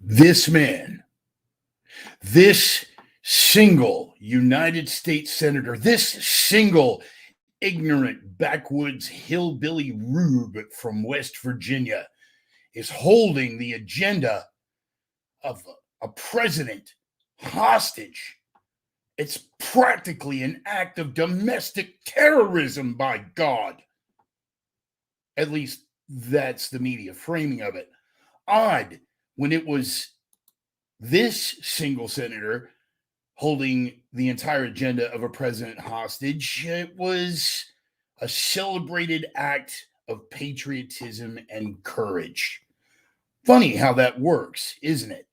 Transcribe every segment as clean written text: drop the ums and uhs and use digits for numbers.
This man, this single United States senator, this single ignorant backwoods hillbilly rube from West Virginia is holding the agenda of a president hostage. It's practically an act of domestic terrorism, by God. At least that's the media framing of it. Odd when it was this single senator holding the entire agenda of a president hostage. It was a celebrated act of patriotism and courage. Funny how that works, isn't it?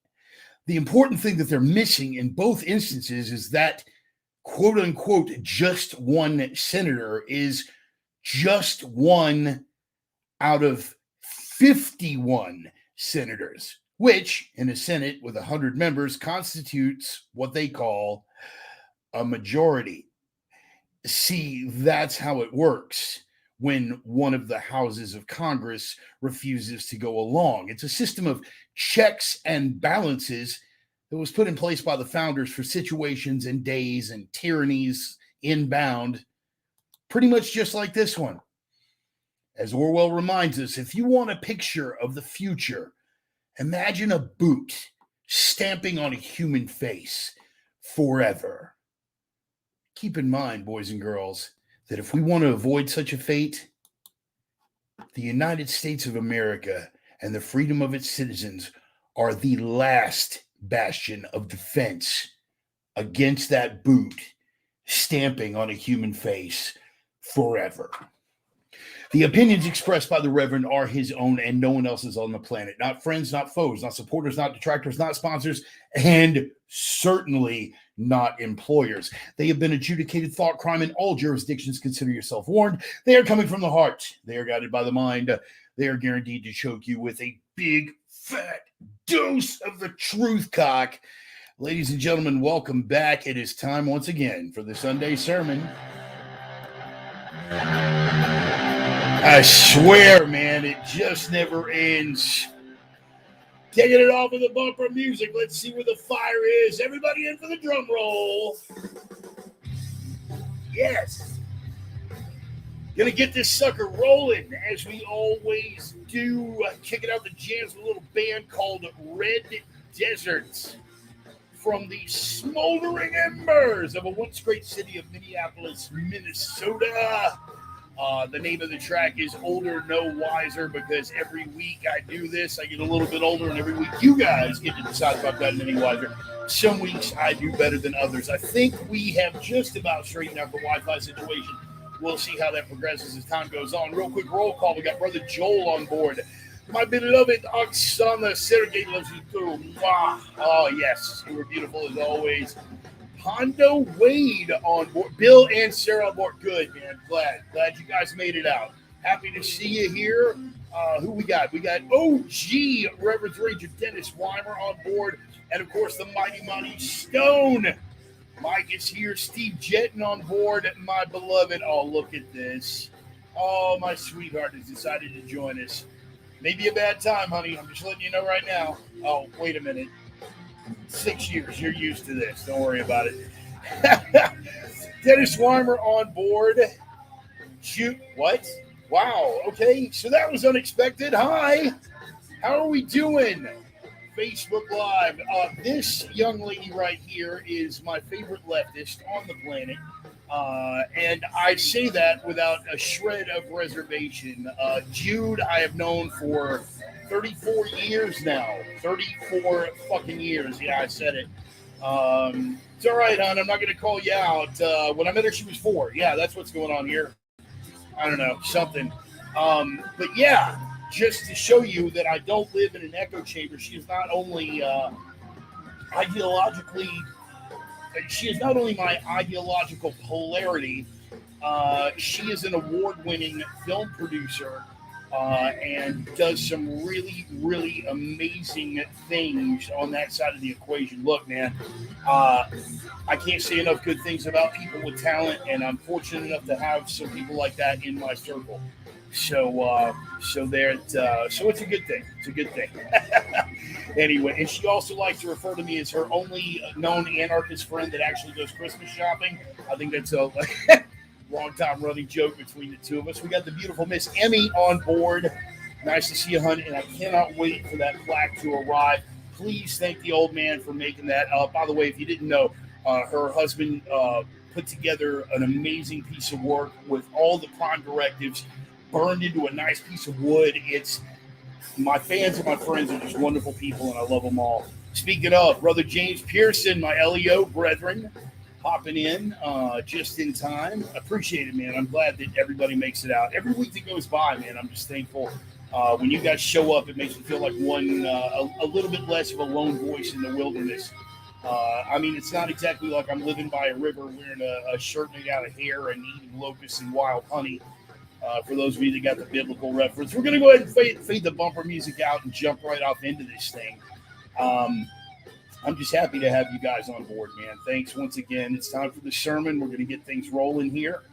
The important thing that they're missing in both instances is that, quote unquote, just one senator is just one out of 51 senators, which in a Senate with 100 members constitutes what they call a majority. See, that's how it works when one of the houses of Congress refuses to go along. It's a system of checks and balances that was put in place by the founders for situations and days and tyrannies inbound, pretty much just like this one. As Orwell reminds us, if you want a picture of the future, imagine a boot stamping on a human face forever. Keep in mind, boys and girls, that if we want to avoid such a fate, the United States of America and the freedom of its citizens are the last bastion of defense against that boot stamping on a human face forever. The opinions expressed by the Reverend are his own and no one else's on the planet. Not friends, not foes, not supporters, not detractors, not sponsors, and certainly not employers. They have been adjudicated thought crime in all jurisdictions. Consider yourself warned. They are coming from the heart. They are guided by the mind. They are guaranteed to choke you with a big, fat dose of the truth cock. Ladies and gentlemen, welcome back. It is time once again for the Sunday sermon. I swear, man, it just never ends. Taking it off with the bumper music. Let's see where the fire is. Everybody in for the drum roll. Yes. Gonna get this sucker rolling as we always do. Kicking out the jams with a little band called Red Deserts from the smoldering embers of a once great city of Minneapolis, Minnesota. The name of the track is Older, No Wiser, because every week I do this, I get a little bit older, and every week you guys get to decide if I've gotten any wiser. Some weeks I do better than others. I think we have just about straightened out the Wi-Fi situation. We'll see how that progresses as time goes on. Real quick roll call. We got Brother Joel on board. My beloved Oksana, Sergey loves you too. Mwah. Oh, yes. You were beautiful as always. Hondo Wade on board. Bill and Sarah on board. Good, man. Glad you guys made it out. Happy to see you here. Who we got? We got OG Reverend Ranger Dennis Weimer on board. And, of course, the mighty Stone. Mike is here. Steve Jetton on board. My beloved. Oh, look at this. Oh, my sweetheart has decided to join us. Maybe a bad time, honey. I'm just letting you know right now. Oh, wait a minute. 6 years. You're used to this. Don't worry about it. Dennis Weimer on board. Shoot. What? Wow. Okay. So that was unexpected. Hi. How are we doing? Facebook Live. This young lady right here is my favorite leftist on the planet. And I say that without a shred of reservation. Jude, I have known for 34 years now. 34 fucking years. Yeah, I said it. It's all right, hon. I'm not going to call you out. When I met her, she was 4. Yeah, that's what's going on here. I don't know, something. But yeah, just to show you that I don't live in an echo chamber, she is not only ideologically... She is not only my ideological polarity, she is an award-winning film producer and does some really, really amazing things on that side of the equation. Look, man, I can't say enough good things about people with talent, and I'm fortunate enough to have some people like that in my circle. So it's a good thing. It's a good thing. Anyway, and she also likes to refer to me as her only known anarchist friend that actually goes Christmas shopping. I think that's a long time running joke between the two of us. We got the beautiful Miss Emmy on board. Nice to see you, honey, and I cannot wait for that plaque to arrive. Please thank the old man for making that. By the way, if you didn't know, her husband put together an amazing piece of work with all the prime directives burned into a nice piece of wood. It's my fans and my friends are just wonderful people, and I love them all. Speaking of, Brother James Pearson, my LEO brethren, hopping in just in time. Appreciate it, man. I'm glad that everybody makes it out. Every week that goes by, man, I'm just thankful. When you guys show up, it makes me feel like a little bit less of a lone voice in the wilderness. I mean, it's not exactly like I'm living by a river wearing a shirt made out of hair and eating locusts and wild honey. For those of you that got the biblical reference, we're going to go ahead and fade the bumper music out and jump right off into this thing. I'm just happy to have you guys on board, man. Thanks once again. It's time for the sermon. We're going to get things rolling here.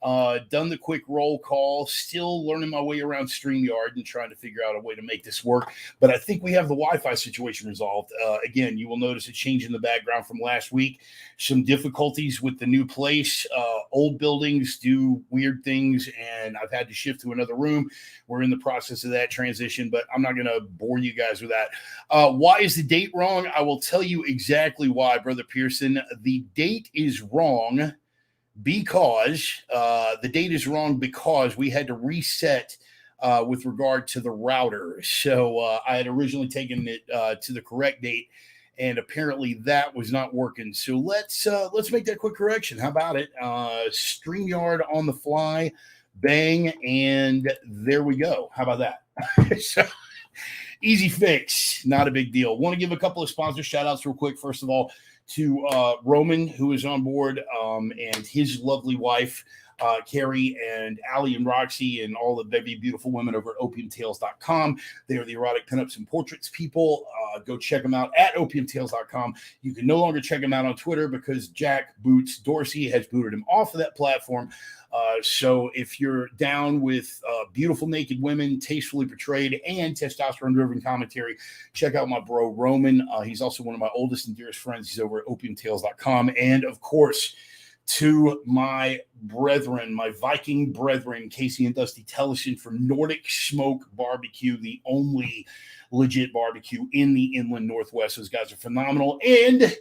Done the quick roll call, still learning my way around StreamYard and trying to figure out a way to make this work. But I think we have the Wi-Fi situation resolved. Again, you will notice a change in the background from last week. Some difficulties with the new place. Old buildings do weird things, and I've had to shift to another room. We're in the process of that transition, but I'm not going to bore you guys with that. Why is the date wrong? I will tell you exactly why, Brother Pearson. The date is wrong because the date is wrong because we had to reset with regard to the router. So I had originally taken it to the correct date, and apparently that was not working. So let's make that quick correction. How about it? StreamYard on the fly, bang, and there we go. How about that? So, easy fix, not a big deal. Want to give a couple of sponsor shout outs real quick. First of all, to Roman, who is on board, and his lovely wife, Carrie, and Allie and Roxy, and all the very beautiful women over at opiumtales.com. They are the erotic pinups and portraits people. Go check them out at opiumtales.com. You can no longer check them out on Twitter because Jack Boots Dorsey has booted him off of that platform. So if you're down with beautiful naked women, tastefully portrayed, and testosterone-driven commentary, check out my bro Roman. He's also one of my oldest and dearest friends. He's over at opiumtales.com. And of course, to my brethren, my Viking brethren, Casey and Dusty Tellison from Nordic Smoke Barbecue, the only legit barbecue in the inland Northwest. Those guys are phenomenal. And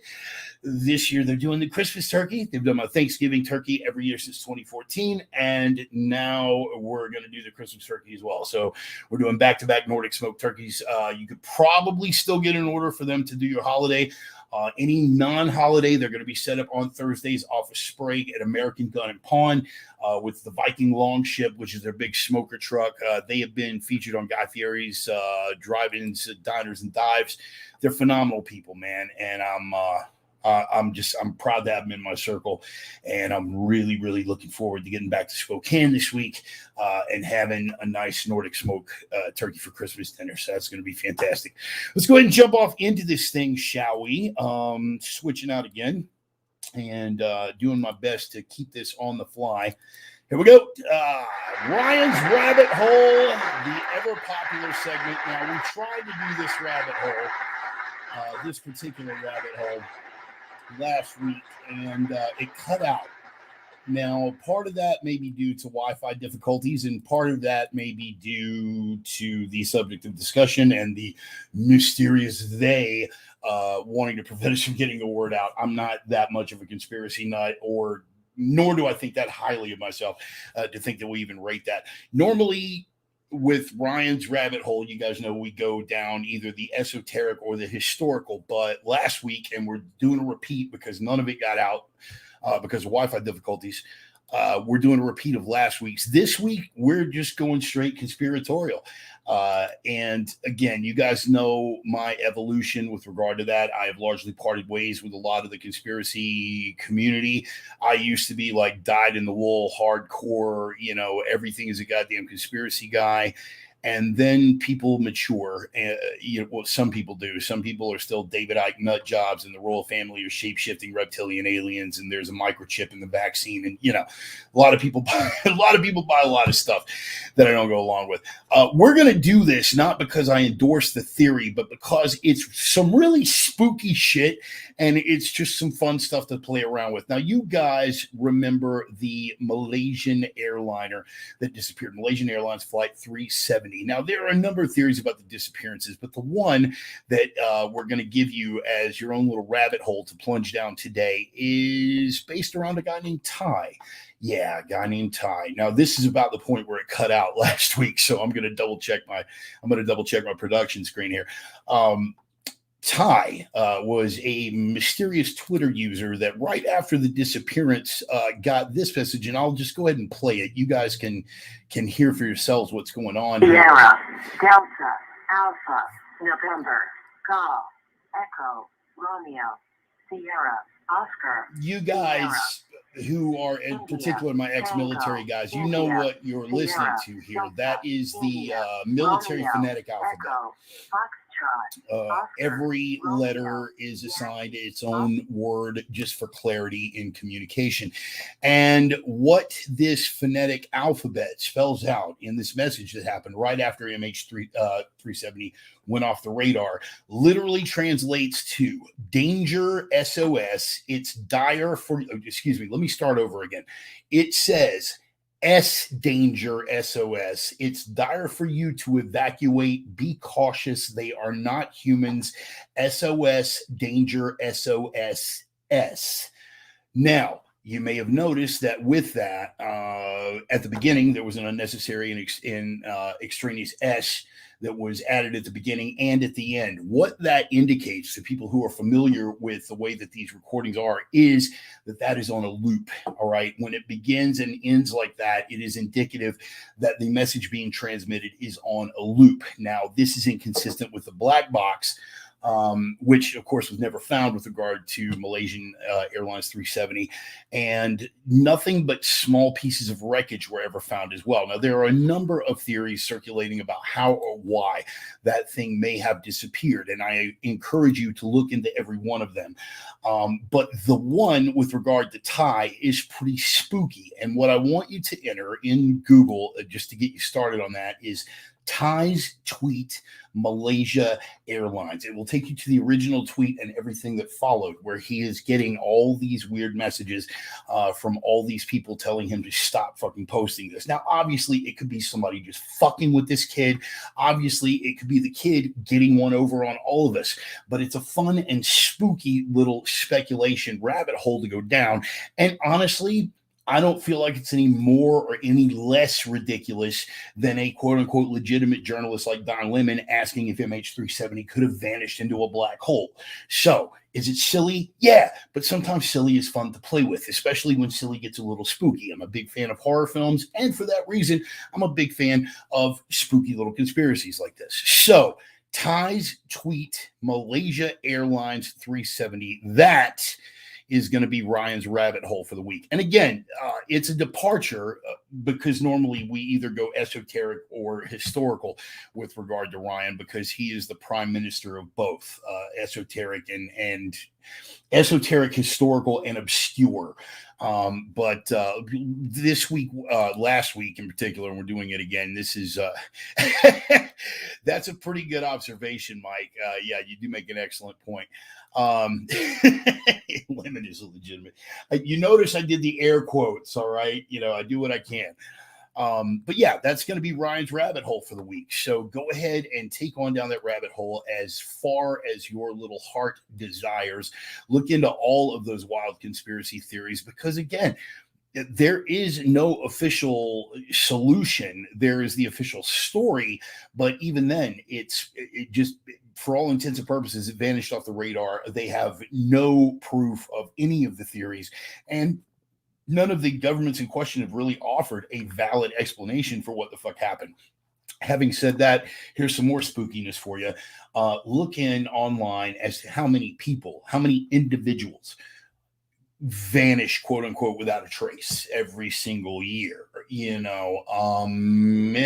this year they're doing the Christmas turkey. They've done my Thanksgiving turkey every year since 2014. And now we're going to do the Christmas turkey as well. So we're doing back-to-back Nordic Smoke turkeys. You could probably still get an order for them to do your holiday. Any non-holiday, they're going to be set up on Thursdays off of Sprague at American Gun and Pawn with the Viking Longship, which is their big smoker truck. They have been featured on Guy Fieri's drive-ins, diners, and dives. They're phenomenal people, man, and I'm proud to have them in my circle, and I'm really, really looking forward to getting back to Spokane this week and having a nice Nordic Smoke turkey for Christmas dinner. So that's going to be fantastic. Let's go ahead and jump off into this thing, shall we? Switching out again and doing my best to keep this on the fly. Here we go. Ryan's Rabbit Hole, the ever-popular segment. Now, we tried to do this rabbit hole, this particular rabbit hole, last week, and it cut out. Now, part of that may be due to Wi-Fi difficulties, and part of that may be due to the subject of discussion and the mysterious they wanting to prevent us from getting the word out. I'm not that much of a conspiracy nut, nor do I think that highly of myself to think that we even rate that. Normally, with Ryan's Rabbit Hole, you guys know we go down either the esoteric or the historical, but last week, and we're doing a repeat because none of it got out because of Wi-Fi difficulties, we're doing a repeat of last week's. This week, we're just going straight conspiratorial. And again, you guys know my evolution with regard to that. I have largely parted ways with a lot of the conspiracy community. I used to be like dyed in the wool, hardcore, everything is a goddamn conspiracy guy. and then people mature. Well, some people do. Some people are still David Icke nut jobs, and the royal family are shape-shifting reptilian aliens, and there's a microchip in the vaccine, and a lot of people buy a lot of stuff that I don't go along with. We're going to do this not because I endorse the theory, but because it's some really spooky shit, and it's just some fun stuff to play around with. Now, you guys remember the Malaysian airliner that disappeared, Malaysian Airlines Flight 370. Now, there are a number of theories about the disappearances, but the one that we're going to give you as your own little rabbit hole to plunge down today is based around a guy named Ty. Yeah, a guy named Ty. Now, this is about the point where it cut out last week, so I'm going to double check my production screen here. Ty was a mysterious Twitter user that right after the disappearance got this message, and I'll just go ahead and play it. You guys can hear for yourselves what's going on here. Sierra, Delta, Alpha, November, Golf, Echo, Romeo, Sierra, Oscar. You guys who are, in particular my ex-military guys, you know what you're listening to here. That is the military phonetic alphabet. Every letter is assigned its own word just for clarity in communication. And what this phonetic alphabet spells out in this message that happened right after MH370 went off the radar literally translates to danger SOS. It's dire for, excuse me, let me start over again. It says S danger SOS. It's dire for you to evacuate. Be cautious. They are not humans. SOS danger SOS S. Now, you may have noticed that with that, at the beginning, there was an unnecessary and extraneous S that was added at the beginning and at the end. What that indicates to people who are familiar with the way that these recordings are is that is on a loop, all right? When it begins and ends like that, it is indicative that the message being transmitted is on a loop. Now, this is inconsistent with the black box, which of course was never found with regard to Malaysian Airlines 370, and nothing but small pieces of wreckage were ever found as well. Now, there are a number of theories circulating about how or why that thing may have disappeared, and I encourage you to look into every one of them. But the one with regard to Thai is pretty spooky, and what I want you to enter in Google, just to get you started on that, is Thai's tweet Malaysia Airlines. It will take you to the original tweet and everything that followed, where he is getting all these weird messages from all these people telling him to stop fucking posting this. Now, obviously, it could be somebody just fucking with this kid. Obviously, it could be the kid getting one over on all of us. But it's a fun and spooky little speculation rabbit hole to go down. And honestly, I don't feel like it's any more or any less ridiculous than a quote-unquote legitimate journalist like Don Lemon asking if MH370 could have vanished into a black hole. So, is it silly? Yeah, but sometimes silly is fun to play with, especially when silly gets a little spooky. I'm a big fan of horror films, and for that reason, I'm a big fan of spooky little conspiracies like this. So, Thai's tweet, Malaysia Airlines 370, that is going to be Ryan's rabbit hole for the week. And again, it's a departure because normally we either go esoteric or historical with regard to Ryan, because he is the prime minister of both esoteric and esoteric, historical, and obscure. But this week, last week in particular, and we're doing it again, this is that's a pretty good observation, Mike. Yeah, you do make an excellent point. Lemon is legitimate. You notice I did the air quotes, all right? I do what I can. But yeah, that's going to be Ryan's rabbit hole for the week. So go ahead and take on down that rabbit hole as far as your little heart desires. Look into all of those wild conspiracy theories, because again, there is no official solution. There is the official story, but even then, it just, for all intents and purposes, it vanished off the radar. They have no proof of any of the theories, and none of the governments in question have really offered a valid explanation for what the fuck happened. Having said that, here's some more spookiness for you. Look in online as to how many people, how many individuals vanish, quote unquote, without a trace every single year. It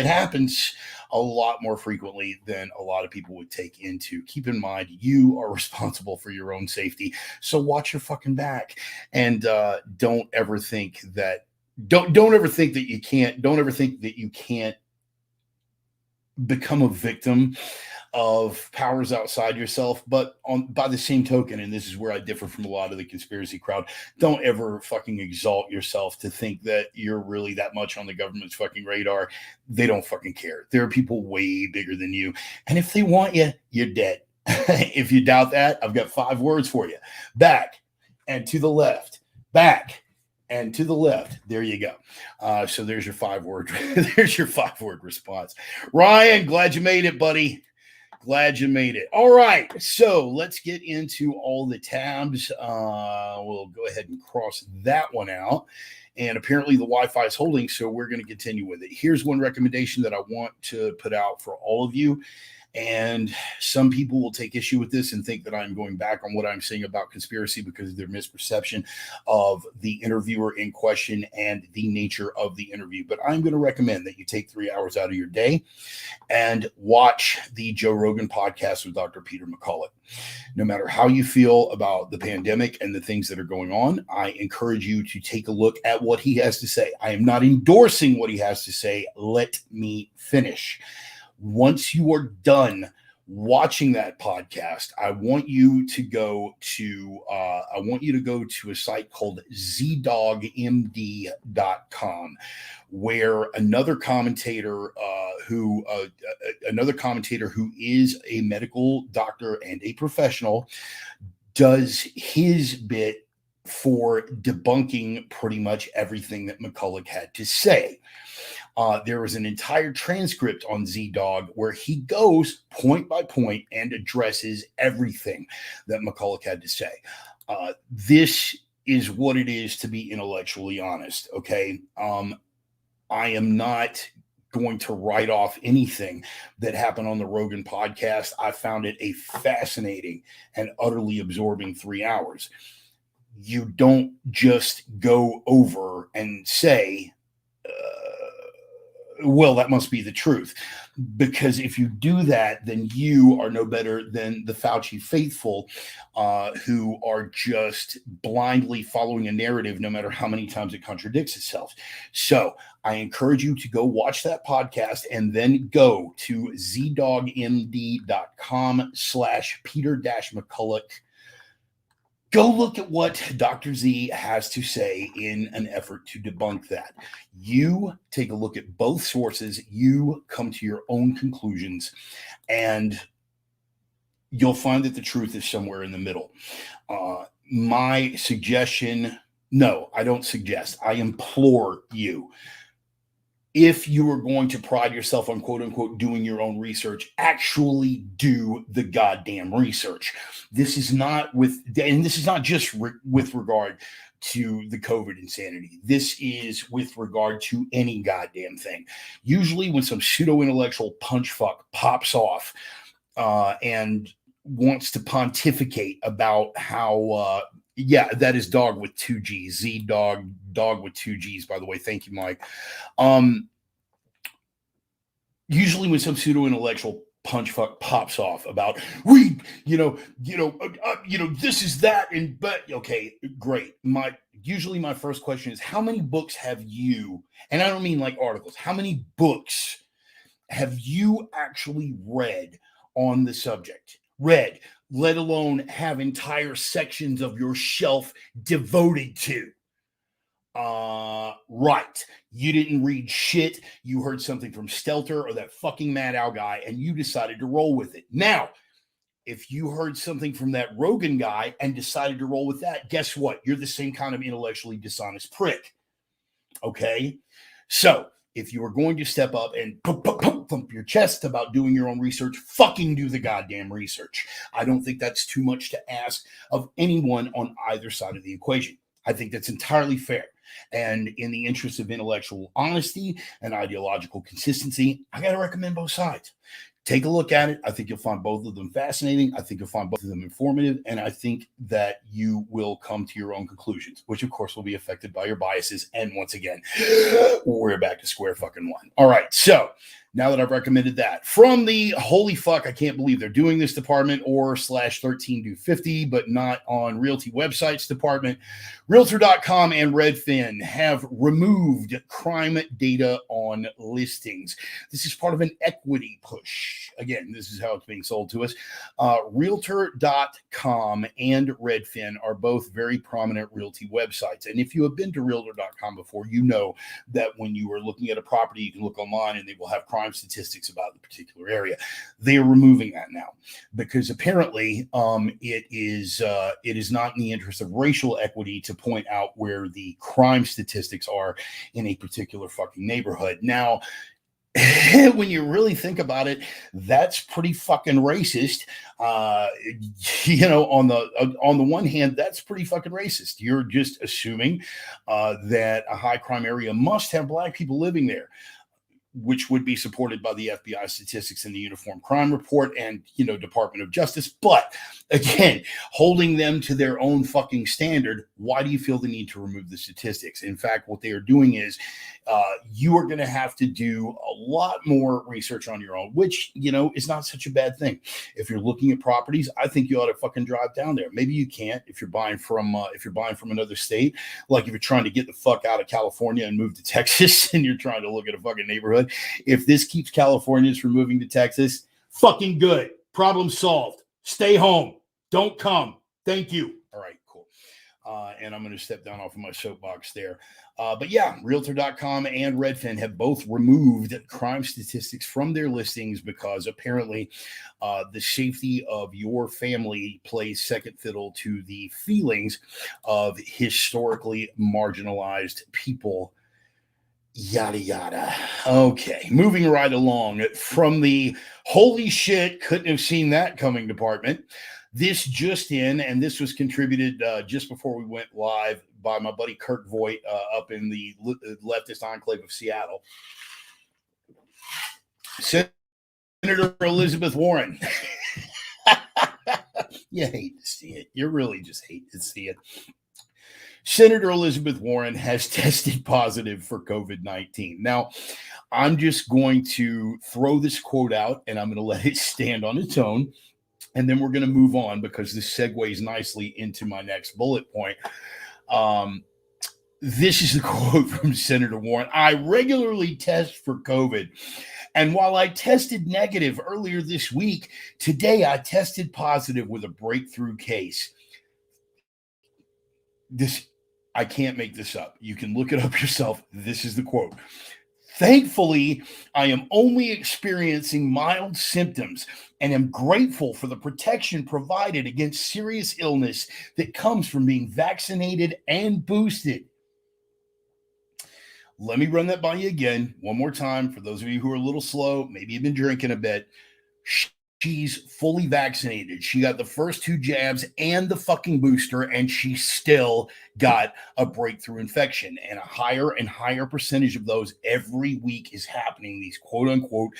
happens a lot more frequently than a lot of people would take into. Keep in mind, you are responsible for your own safety. So watch your fucking back, and don't ever think that you can't become a victim of powers outside yourself. But by the same token, and this is where I differ from a lot of the conspiracy crowd, don't ever fucking exalt yourself to think that you're really that much on the government's fucking radar. They don't fucking care. There are people way bigger than you, and if they want you, you're dead. If you doubt that, I've got 5 words for you: back and to the left, back and to the left. There you go. So there's your 5-word there's your 5-word response. Ryan, glad you made it, buddy. Glad you made it. All right, so let's get into all the tabs. We'll go ahead and cross that one out. And apparently the Wi-Fi is holding, so we're going to continue with it. Here's one recommendation that I want to put out for all of you. And some people will take issue with this and think that I'm going back on what I'm saying about conspiracy because of their misperception of the interviewer in question and the nature of the interview. But I'm going to recommend that you take 3 hours out of your day and watch the Joe Rogan podcast with Dr. Peter McCullough. No matter how you feel about the pandemic and the things that are going on, I encourage you to take a look at what he has to say. I am not endorsing what he has to say. Let me finish. Once you are done watching that podcast, I want you to go to a site called zdogmd.com, where another commentator who is a medical doctor and a professional does his bit for debunking pretty much everything that McCullough had to say. There was an entire transcript on ZDog where he goes point by point and addresses everything that McCullough had to say. This is what it is to be intellectually honest, okay? I am not going to write off anything that happened on the Rogan podcast. I found it a fascinating and utterly absorbing 3 hours. You don't just go over and say, well, that must be the truth. Because if you do that, then you are no better than the Fauci faithful, who are just blindly following a narrative, no matter how many times it contradicts itself. So I encourage you to go watch that podcast and then go to zdogmd.com/Peter-McCullough. Go look at what Dr. Z has to say in an effort to debunk that. You take a look at both sources, you come to your own conclusions, and you'll find that the truth is somewhere in the middle. My suggestion, no, I don't suggest, I implore you, if you are going to pride yourself on quote unquote doing your own research, actually do the goddamn research. This is not just with regard to the COVID insanity. This is with regard to any goddamn thing. Usually when some pseudo-intellectual punch fuck pops off and wants to pontificate about how that is dog with 2 G's. Z-dog with 2 G's, by the way. Thank you, Mike. Usually when some pseudo-intellectual punch fuck pops off about this is that, and but okay, great. Usually my first question is, how many books have you, and I don't mean like articles, how many books have you actually read on the subject? Read, let alone have entire sections of your shelf devoted to. Right. You didn't read shit. You heard something from Stelter or that fucking Mad Owl guy, and you decided to roll with it. Now, if you heard something from that Rogan guy and decided to roll with that, guess what? You're the same kind of intellectually dishonest prick. Okay? So, if you are going to step up and thump your chest about doing your own research, fucking do the goddamn research. I don't think that's too much to ask of anyone on either side of the equation. I think that's entirely fair. And in the interest of intellectual honesty and ideological consistency, I got to recommend both sides. Take a look at it. I think you'll find both of them fascinating. I think you'll find both of them informative. And I think that you will come to your own conclusions, which of course will be affected by your biases. And once again, we're back to square fucking one. All right. So now that I've recommended that, from the holy fuck, I can't believe they're doing this department or /13do50, but not on Realty websites department, Realtor.com and Redfin have removed crime data on listings. This is part of an equity push. Again, this is how it's being sold to us. Realtor.com and Redfin are both very prominent realty websites. And if you have been to Realtor.com before, you know that when you are looking at a property, you can look online and they will have crime statistics about the particular area. They are removing that now because apparently it is not in the interest of racial equity to point out where the crime statistics are in a particular fucking neighborhood. Now, when you really think about it, that's pretty fucking racist. You know, on the one hand, that's pretty fucking racist. You're just assuming that a high crime area must have black people living there, which would be supported by the FBI statistics in the Uniform Crime Report and, you know, Department of Justice. But again, holding them to their own fucking standard, why do you feel the need to remove the statistics? In fact, what they are doing is you are going to have to do a lot more research on your own, which, you know, is not such a bad thing. If you're looking at properties, I think you ought to fucking drive down there. Maybe you can't if you're buying from another state, like if you're trying to get the fuck out of California and move to Texas and you're trying to look at a fucking neighborhood. If this keeps Californians from moving to Texas, fucking good. Problem solved. Stay home. Don't come. Thank you. All right, cool. And I'm going to step down off of my soapbox there. But yeah, Realtor.com and Redfin have both removed crime statistics from their listings because apparently the safety of your family plays second fiddle to the feelings of historically marginalized people. Yada, yada. Okay, moving right along from the holy shit, couldn't have seen that coming department. This just in, and this was contributed just before we went live by my buddy Kurt Voigt up in the leftist enclave of Seattle. Senator Elizabeth Warren. You hate to see it. You really just hate to see it. Senator Elizabeth Warren has tested positive for COVID-19. Now, I'm just going to throw this quote out and I'm going to let it stand on its own. And then we're going to move on because this segues nicely into my next bullet point. This is the quote from Senator Warren. I regularly test for COVID. And while I tested negative earlier this week, today I tested positive with a breakthrough case. I can't make this up. You can look it up yourself. This is the quote. Thankfully, I am only experiencing mild symptoms and am grateful for the protection provided against serious illness that comes from being vaccinated and boosted. Let me run that by you again one more time. For those of you who are a little slow, maybe you've been drinking a bit. She's fully vaccinated. She got the first 2 jabs and the fucking booster, and she still got a breakthrough infection. And a higher and higher percentage of those every week is happening, these quote unquote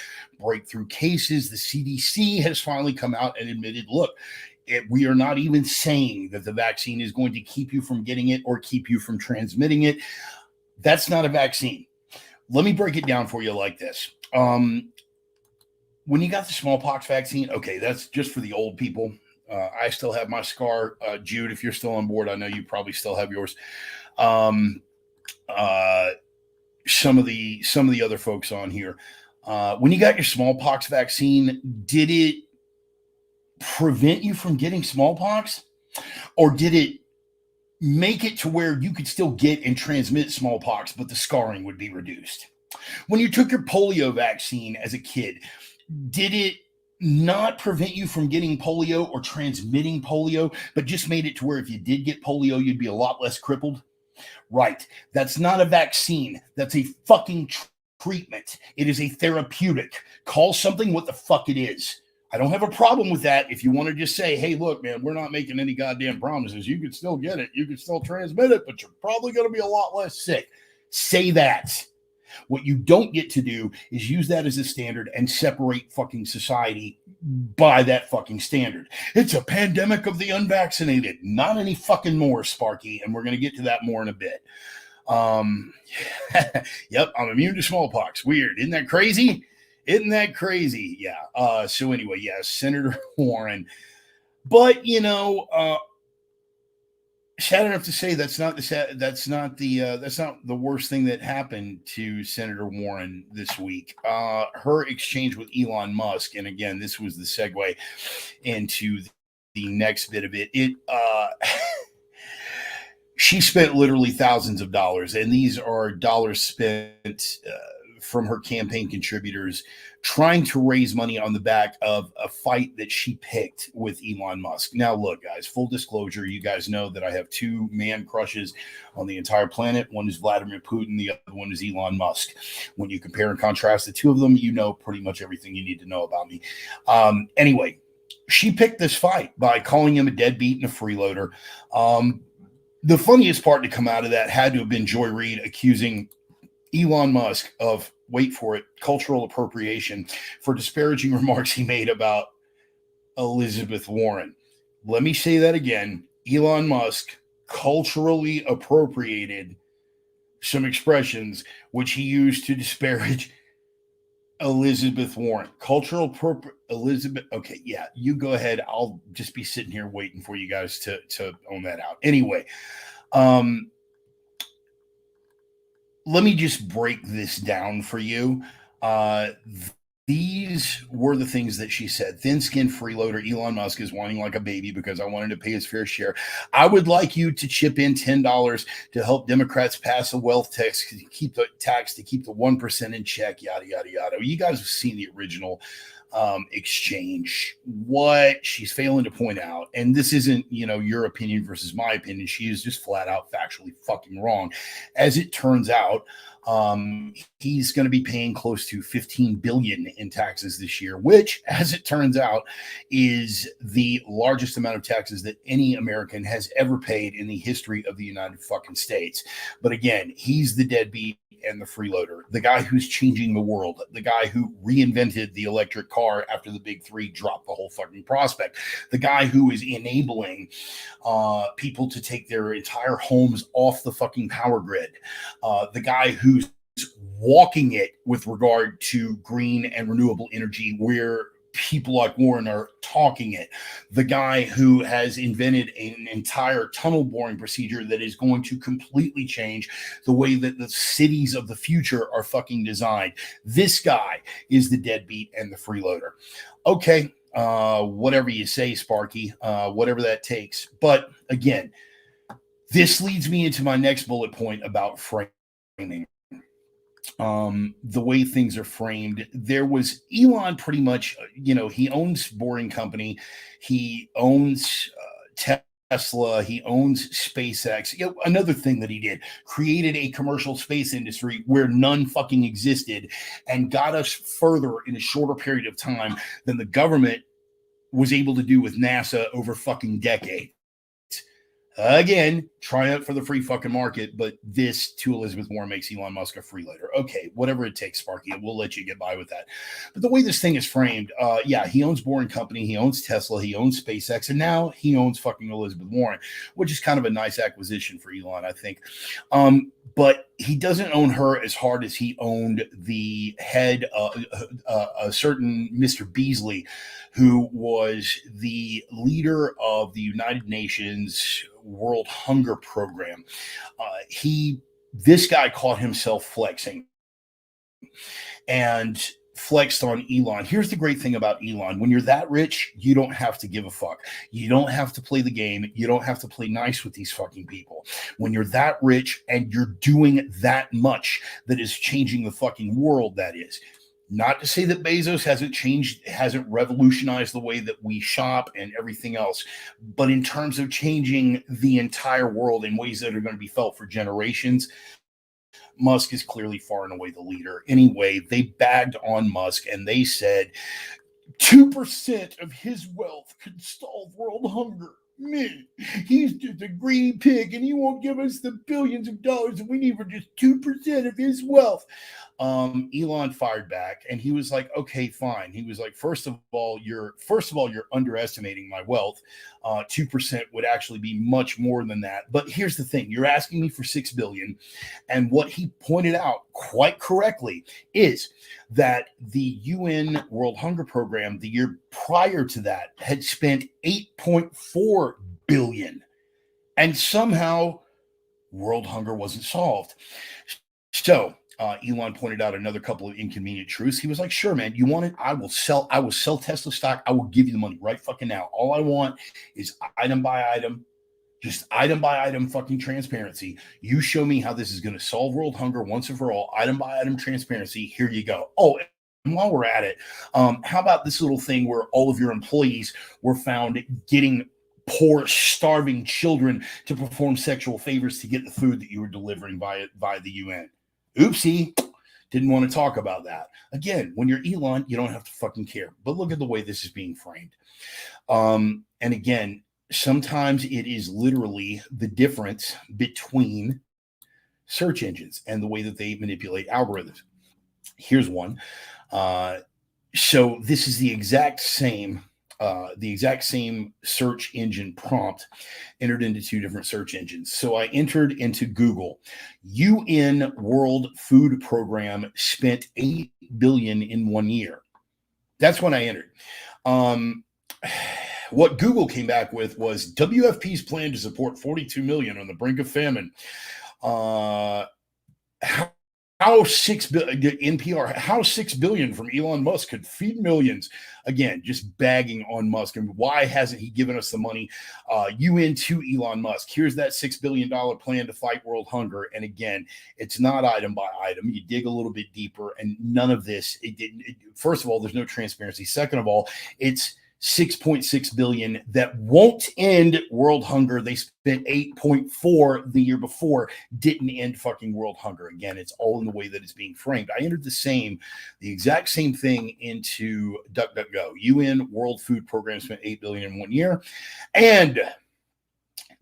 breakthrough cases. The CDC has finally come out and admitted, look, we are not even saying that the vaccine is going to keep you from getting it or keep you from transmitting it. That's not a vaccine. Let me break it down for you like this. When you got the smallpox vaccine, okay, that's just for the old people. I still have my scar. Jude, if you're still on board, I know you probably still have yours. Some of the other folks on here, when you got your smallpox vaccine, did it prevent you from getting smallpox, or did it make it to where you could still get and transmit smallpox, but the scarring would be reduced? When you took your polio vaccine as a kid, did it not prevent you from getting polio or transmitting polio, but just made it to where if you did get polio, you'd be a lot less crippled? Right. That's not a vaccine. That's a fucking treatment. It is a therapeutic. Call something what the fuck it is. I don't have a problem with that. If you want to just say, hey, look, man, we're not making any goddamn promises. You could still get it. You could still transmit it, but you're probably going to be a lot less sick. Say that. What you don't get to do is use that as a standard and separate fucking society by that fucking standard. It's a pandemic of the unvaccinated. Not any fucking more, Sparky. And we're going to get to that more in a bit. Yep, I'm immune to smallpox. Weird. Isn't that crazy? Isn't that crazy? Yeah. So anyway, yeah, Senator Warren. But, you know, sad enough to say that's not the worst thing that happened to Senator Warren this week. Her exchange with Elon Musk, and again, this was the segue into the next bit of it. She spent literally thousands of dollars, and these are dollars spent from her campaign contributors trying to raise money on the back of a fight that she picked with Elon Musk. Now, look, guys, full disclosure, you guys know that I have two man crushes on the entire planet. One is Vladimir Putin. The other one is Elon Musk. When you compare and contrast the two of them, you know pretty much everything you need to know about me. Anyway, she picked this fight by calling him a deadbeat and a freeloader. The funniest part to come out of that had to have been Joy Reid accusing Elon Musk of, wait for it, cultural appropriation for disparaging remarks he made about Elizabeth Warren. Let me say that again. Elon Musk culturally appropriated some expressions which he used to disparage Elizabeth Warren. Elizabeth. Okay, yeah, you go ahead. I'll just be sitting here waiting for you guys to own that out. Anyway, let me just break this down for you. These were the things that she said. Thin-skinned freeloader Elon Musk is whining like a baby because I wanted to pay his fair share. I would like you to chip in $10 to help Democrats pass a wealth tax to keep the 1% in check, yada, yada, yada. You guys have seen the original exchange. What she's failing to point out, and this isn't, your opinion versus my opinion. She is just flat out factually fucking wrong. As it turns out, he's going to be paying close to $15 billion in taxes this year, which, as it turns out, is the largest amount of taxes that any American has ever paid in the history of the United fucking States. But again, he's the deadbeat and the freeloader, the guy who's changing the world, the guy who reinvented the electric car after the big three dropped the whole fucking prospect, the guy who is enabling people to take their entire homes off the fucking power grid, the guy who's walking it with regard to green and renewable energy, where people like Warren are talking it, the guy who has invented an entire tunnel boring procedure that is going to completely change the way that the cities of the future are fucking designed. This guy is the deadbeat and the freeloader. Okay, whatever you say, Sparky, whatever that takes. But again, this leads me into my next bullet point about framing. The way things are framed, there was Elon pretty much, he owns Boring Company, he owns Tesla, he owns SpaceX. Another thing that he did, created a commercial space industry where none fucking existed and got us further in a shorter period of time than the government was able to do with NASA over fucking decades. Again, triumph for the free fucking market, but this to Elizabeth Warren makes Elon Musk a freeloader. Okay, whatever it takes, Sparky, we'll let you get by with that. But the way this thing is framed, he owns Boring Company, he owns Tesla, he owns SpaceX, and now he owns fucking Elizabeth Warren, which is kind of a nice acquisition for Elon, I think. But he doesn't own her as hard as he owned the head, a certain Mr. Beasley, who was the leader of the United Nations World Hunger Program. This guy caught himself flexing and flexed on Elon. Here's the great thing about Elon. When you're that rich, you don't have to give a fuck. You don't have to play the game. You don't have to play nice with these fucking people. When you're that rich and you're doing that much that is changing the fucking world, that is. Not to say that Bezos hasn't revolutionized the way that we shop and everything else, but in terms of changing the entire world in ways that are going to be felt for generations, Musk is clearly far and away the leader. Anyway, they bagged on Musk and they said 2% of his wealth could solve world hunger. Man, he's just a greedy pig and he won't give us the billions of dollars that we need for just 2% of his wealth. Elon fired back and he was like, okay, fine. He was like, first of all, you're underestimating my wealth. 2% would actually be much more than that. But here's the thing. You're asking me for 6 billion. And what he pointed out quite correctly is that the UN World Hunger Program the year prior to that had spent 8.4 billion. And somehow world hunger wasn't solved. So Elon pointed out another couple of inconvenient truths. He was like, sure, man, you want it? I will sell Tesla stock. I will give you the money right fucking now. All I want is item by item, just item by item fucking transparency. You show me how this is going to solve world hunger once and for all. Item by item transparency. Here you go. Oh, and while we're at it, how about this little thing where all of your employees were found getting poor, starving children to perform sexual favors to get the food that you were delivering via the UN? Oopsie, didn't want to talk about that. Again, when you're Elon, you don't have to fucking care. But look at the way this is being framed. And again, sometimes it is literally the difference between search engines and the way that they manipulate algorithms. Here's one. So this is the exact same search engine prompt entered into two different search engines. So I entered into Google. UN World Food Program spent 8 billion in 1 year. That's when I entered. What Google came back with was WFP's plan to support 42 million on the brink of famine. How 6 billion NPR? How 6 billion from Elon Musk could feed millions? Again, just bagging on Musk, and why hasn't he given us the money? UN to Elon Musk. Here's that $6 billion plan to fight world hunger. And again, it's not item by item. You dig a little bit deeper, and none of this. First of all, there's no transparency. Second of all, it's 6.6 billion that won't end world hunger. They spent 8.4 the year before, didn't end fucking world hunger. Again, it's all in the way that it's being framed. I entered the exact same thing into DuckDuckGo. UN World Food Program spent 8 billion in 1 year. And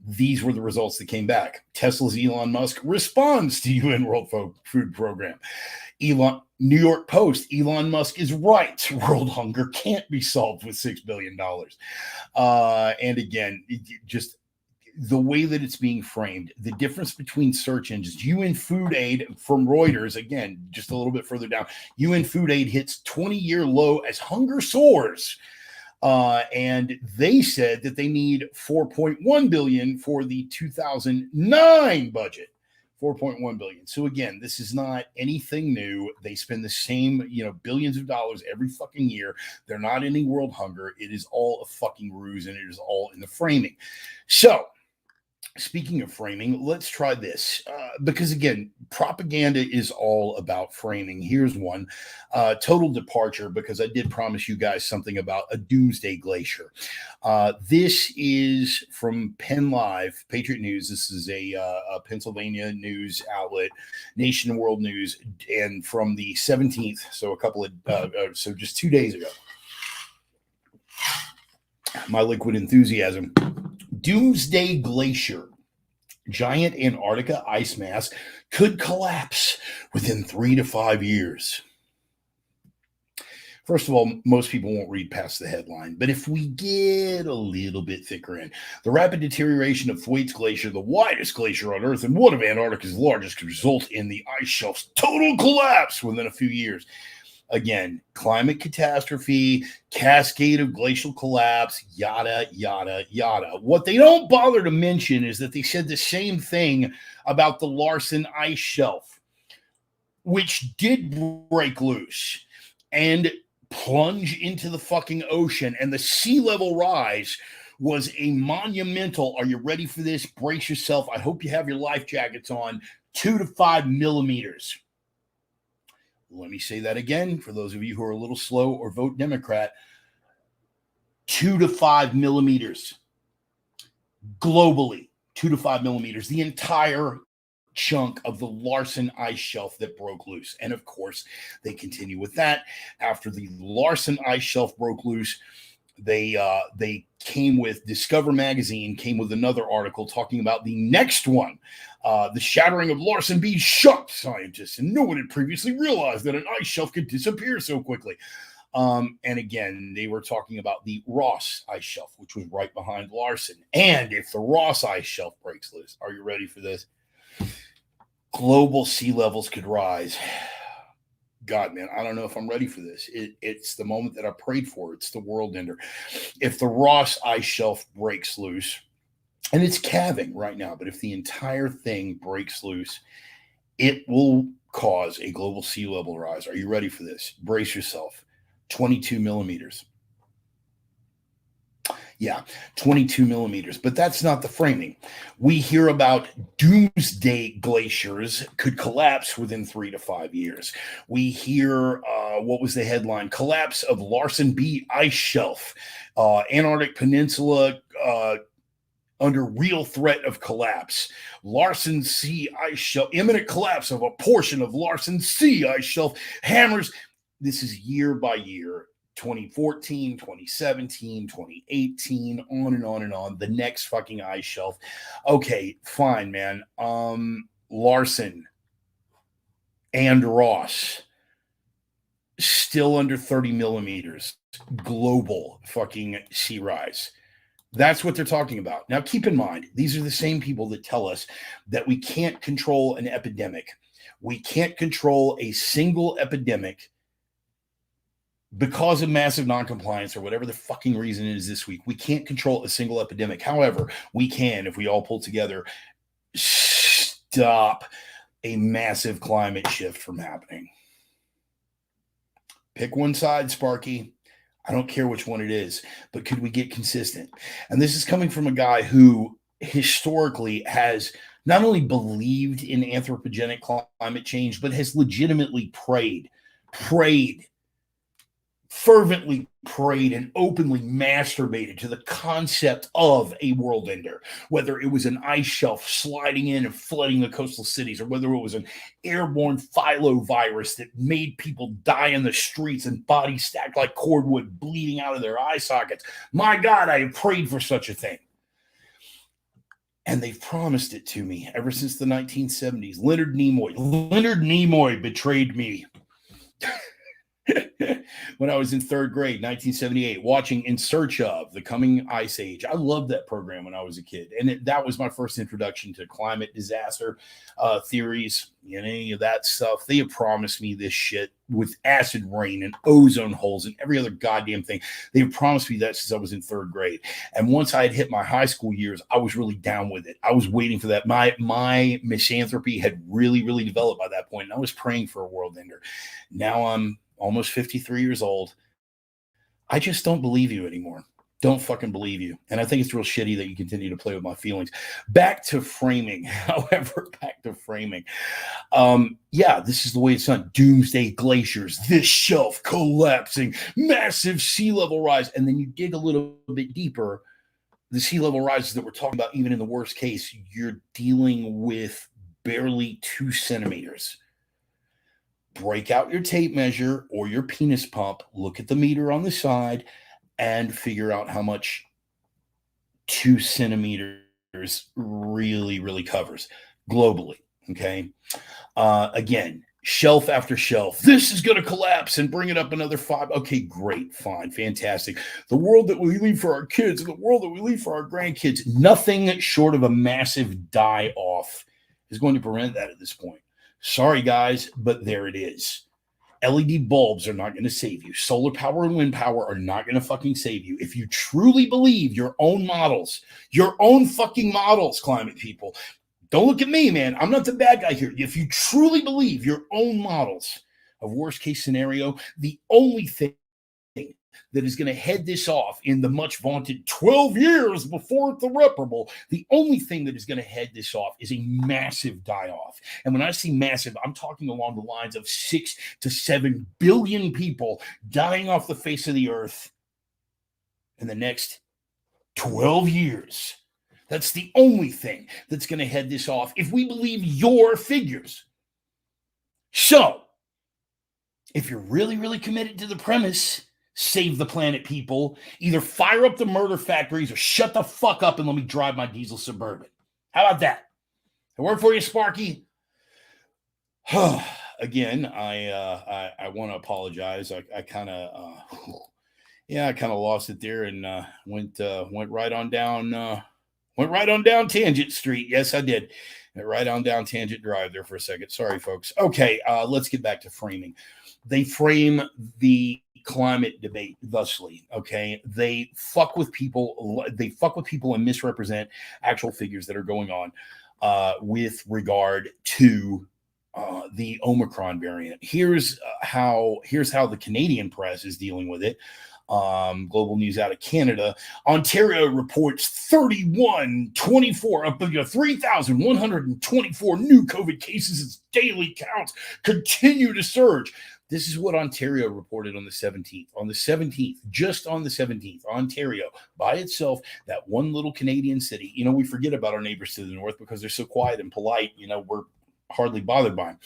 these were the results that came back. Tesla's Elon Musk responds to UN World Food Program. New York Post, Elon Musk is right. World hunger can't be solved with $6 billion. And again, just the way that it's being framed, the difference between search engines, UN Food Aid from Reuters, again, just a little bit further down, UN Food Aid hits 20-year low as hunger soars. And they said that they need 4.1 billion for the 2009 budget. 4.1 billion. So again, this is not anything new. They spend the same, billions of dollars every fucking year. They're not ending world hunger. It is all a fucking ruse, and it is all in the framing. So, speaking of framing, let's try this. Because again, propaganda is all about framing. Here's one. Total departure, because I did promise you guys something about a doomsday glacier. This is from Penn Live, Patriot News. This is a Pennsylvania news outlet, Nation and World News, and from the 17th, so so just 2 days ago. My liquid enthusiasm. Doomsday glacier. Giant Antarctica ice mass could collapse within 3 to 5 years. First of all, most people won't read past the headline, but if we get a little bit thicker in, the rapid deterioration of Thwaites Glacier, the widest glacier on Earth and one of Antarctica's largest, could result in the ice shelf's total collapse within a few years. Again, climate catastrophe, cascade of glacial collapse, yada, yada, yada. What they don't bother to mention is that they said the same thing about the Larsen ice shelf, which did break loose and plunge into the fucking ocean. And the sea level rise was a monumental, are you ready for this? Brace yourself. I hope you have your life jackets on. 2 to 5 millimeters. Let me say that again for those of you who are a little slow or vote Democrat. 2 to 5 millimeters globally. 2 to 5 millimeters. The entire chunk of the Larsen ice shelf that broke loose. And of course, they continue with that. After the Larsen ice shelf broke loose, they came with Discover Magazine, came with another article talking about the next one. The shattering of Larsen B shocked scientists, and no one had previously realized that an ice shelf could disappear so quickly. And again, they were talking about the Ross ice shelf, which was right behind Larsen. And if the Ross ice shelf breaks loose, are you ready for this? Global sea levels could rise. God, man, I don't know if I'm ready for this. It's the moment that I prayed for. It's the world ender. If the Ross ice shelf breaks loose, and it's calving right now, but if the entire thing breaks loose, it will cause a global sea level rise. Are you ready for this? Brace yourself. 22 millimeters. Yeah, 22 millimeters. But that's not the framing. We hear about doomsday glaciers could collapse within 3 to 5 years. We hear, what was the headline? Collapse of Larsen B ice shelf. Antarctic Peninsula under real threat of collapse. Larsen C ice shelf. Imminent collapse of a portion of Larsen C ice shelf. Hammers. This is year by year. 2014, 2017, 2018, on and on and on. The next fucking ice shelf. Okay, fine, man. Larsen and Ross still under 30 millimeters. Global fucking sea rise. That's what they're talking about. Now, keep in mind, these are the same people that tell us that we can't control an epidemic. We can't control a single epidemic because of massive noncompliance or whatever the fucking reason is this week. We can't control a single epidemic. However, we can, if we all pull together, stop a massive climate shift from happening. Pick one side, Sparky. I don't care which one it is, but could we get consistent? And this is coming from a guy who historically has not only believed in anthropogenic climate change, but has legitimately fervently prayed and openly masturbated to the concept of a world ender, whether it was an ice shelf sliding in and flooding the coastal cities, or whether it was an airborne filovirus that made people die in the streets and bodies stacked like cordwood bleeding out of their eye sockets. My God, I have prayed for such a thing. And they've promised it to me ever since the 1970s. Leonard Nimoy betrayed me. When I was in third grade, 1978, watching In Search of the Coming Ice Age. I loved that program when I was a kid. And that was my first introduction to climate disaster theories, any of that stuff. They have promised me this shit with acid rain and ozone holes and every other goddamn thing. They've promised me that since I was in third grade. And once I had hit my high school years, I was really down with it. I was waiting for that. My misanthropy had really, really developed by that point. And I was praying for a world ender. Now I'm almost 53 years old. I just don't believe you anymore. Don't fucking believe you. And I think it's real shitty that you continue to play with my feelings. Back to framing. Yeah, this is the way it's done. Doomsday glaciers, this shelf collapsing, massive sea level rise. And then you dig a little bit deeper. The sea level rises that we're talking about, even in the worst case, you're dealing with barely 2 centimeters. Break out your tape measure or your penis pump, look at the meter on the side, and figure out how much 2 centimeters really, really covers globally, okay? Again, shelf after shelf. This is going to collapse and bring it up another 5. Okay, great, fine, fantastic. The world that we leave for our kids and the world that we leave for our grandkids, nothing short of a massive die-off is going to prevent that at this point. Sorry, guys, but there it is. LED bulbs are not going to save you. Solar power and wind power are not going to fucking save you. If you truly believe your own fucking models, climate people, don't look at me, man. I'm not the bad guy here. If you truly believe your own models of worst case scenario, the only thing that is going to head this off in the much vaunted 12 years before it's irreparable, the only thing that is going to head this off is a massive die-off. And when I say massive, I'm talking along the lines of 6 to 7 billion people dying off the face of the earth in the next 12 years. That's the only thing that's going to head this off if we believe your figures. So, if you're really, really committed to the premise save the planet, people. Either fire up the murder factories or shut the fuck up and let me drive my diesel Suburban. How about that? I work for you, Sparky. Again, I want to apologize. I kind of lost it there and went right on down Tangent Street. Yes, I did. Went right on down Tangent Drive there for a second. Sorry, folks. Okay, let's get back to framing. They frame the climate debate thusly. Okay, they fuck with people. They fuck with people and misrepresent actual figures that are going on with regard to the Omicron variant. Here's how the Canadian press is dealing with it. Global news out of Canada. Ontario reports 3,124 new COVID cases as daily counts continue to surge. This is what Ontario reported on the 17th. On the 17th, just on the 17th, Ontario by itself, that one little Canadian city. You know, we forget about our neighbors to the north because they're so quiet and polite. You know, we're hardly bothered by them.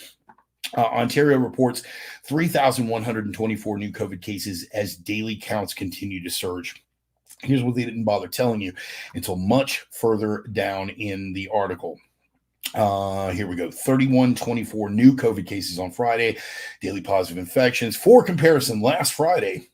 Ontario reports 3,124 new COVID cases as daily counts continue to surge. Here's what they didn't bother telling you until much further down in the article. Here we go. 3,124 new COVID cases on Friday. Daily positive infections. For comparison, last Friday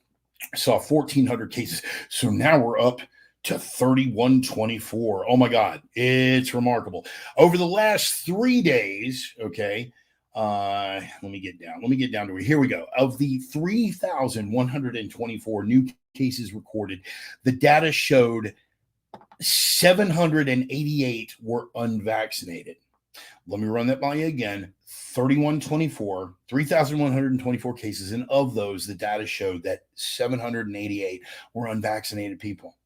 saw 1,400 cases. So now we're up to 3,124. Oh my God, it's remarkable. Over the last 3 days, okay, let me get down to it. Here we go. Of the 3,124 new cases recorded, the data showed 788 were unvaccinated. Let me run that by you again. 3,124 cases, and of those, the data showed that 788 were unvaccinated people.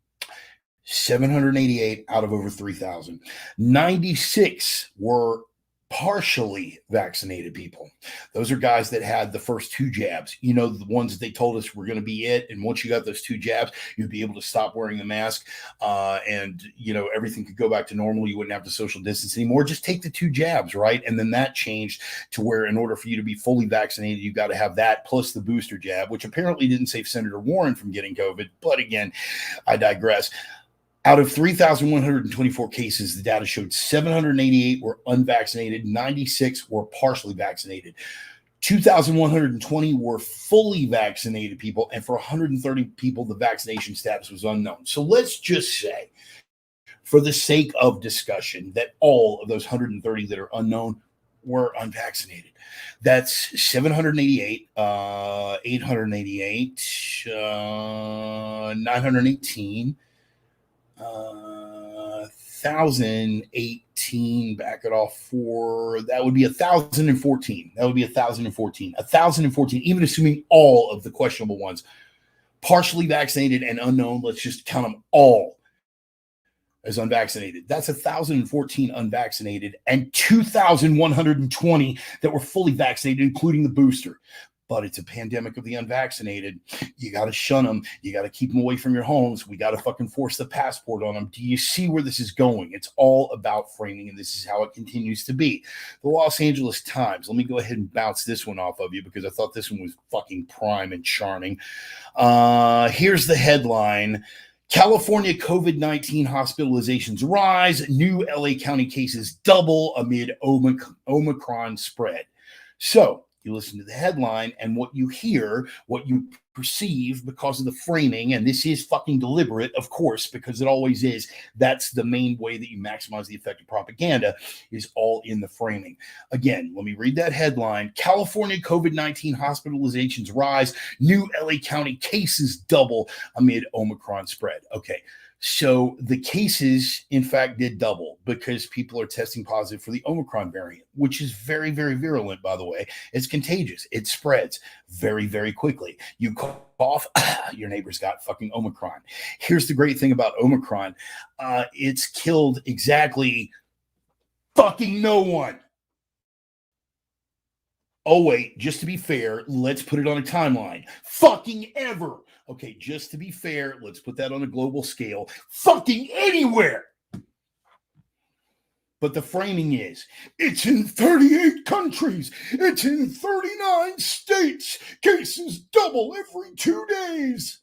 788 out of over 3,000. 96 were partially vaccinated people. Those are guys that had the first 2 jabs. You know, the ones that they told us were going to be it. And once you got those 2 jabs, you'd be able to stop wearing the mask and, you know, everything could go back to normal. You wouldn't have to social distance anymore. Just take the 2 jabs, right? And then that changed to where in order for you to be fully vaccinated, you've got to have that plus the booster jab, which apparently didn't save Senator Warren from getting COVID. But again, I digress. Out of 3,124 cases, the data showed 788 were unvaccinated, 96 were partially vaccinated, 2,120 were fully vaccinated people, and for 130 people, the vaccination status was unknown. So let's just say, for the sake of discussion, that all of those 130 that are unknown were unvaccinated. That's 788, 888, 918, 1,018, back it off for, that would be 1,014. 1,014, even assuming all of the questionable ones, partially vaccinated and unknown, let's just count them all as unvaccinated. That's 1,014 unvaccinated and 2,120 that were fully vaccinated, including the booster. But it's a pandemic of the unvaccinated. You got to shun them. You got to keep them away from your homes. We got to fucking force the passport on them. Do you see where this is going? It's all about framing, and this is how it continues to be. The Los Angeles Times. Let me go ahead and bounce this one off of you because I thought this one was fucking prime and charming. Here's the headline. California COVID-19 hospitalizations rise. New LA County cases double amid Omicron spread. So, you listen to the headline and what you hear, what you perceive because of the framing, and this is fucking deliberate, of course, because it always is. That's the main way that you maximize the effect of propaganda, is all in the framing. Again, let me read that headline. California COVID-19 hospitalizations rise. New LA County cases double amid Omicron spread. Okay. So the cases, in fact, did double because people are testing positive for the Omicron variant, which is very, very virulent, by the way. It's contagious. It spreads very, very quickly. You cough, your neighbor's got fucking Omicron. Here's the great thing about Omicron. It's killed exactly fucking no one. Oh, wait, just to be fair, let's put it on a timeline. Fucking ever. Okay, just to be fair, let's put that on a global scale. Fucking anywhere. But the framing is, it's in 38 countries. It's in 39 states. Cases double every 2 days.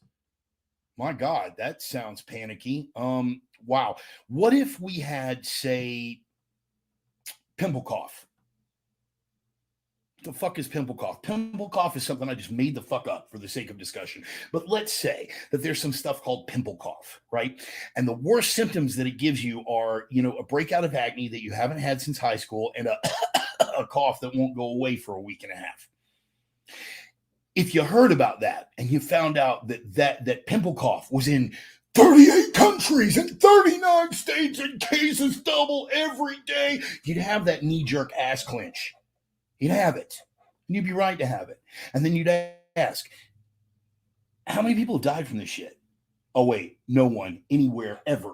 My God, that sounds panicky. Wow. What if we had, say, pimple cough? The fuck is pimple cough? Pimple cough is something I just made the fuck up for the sake of discussion. But let's say that there's some stuff called pimple cough, right? And the worst symptoms that it gives you are, a breakout of acne that you haven't had since high school and a cough that won't go away for a week and a half. If you heard about that and you found out that pimple cough was in 38 countries and 39 states and cases double every day, you'd have that knee-jerk ass clench. You'd have it. And you'd be right to have it. And then you'd ask, how many people died from this shit? Oh, wait, no one, anywhere, ever.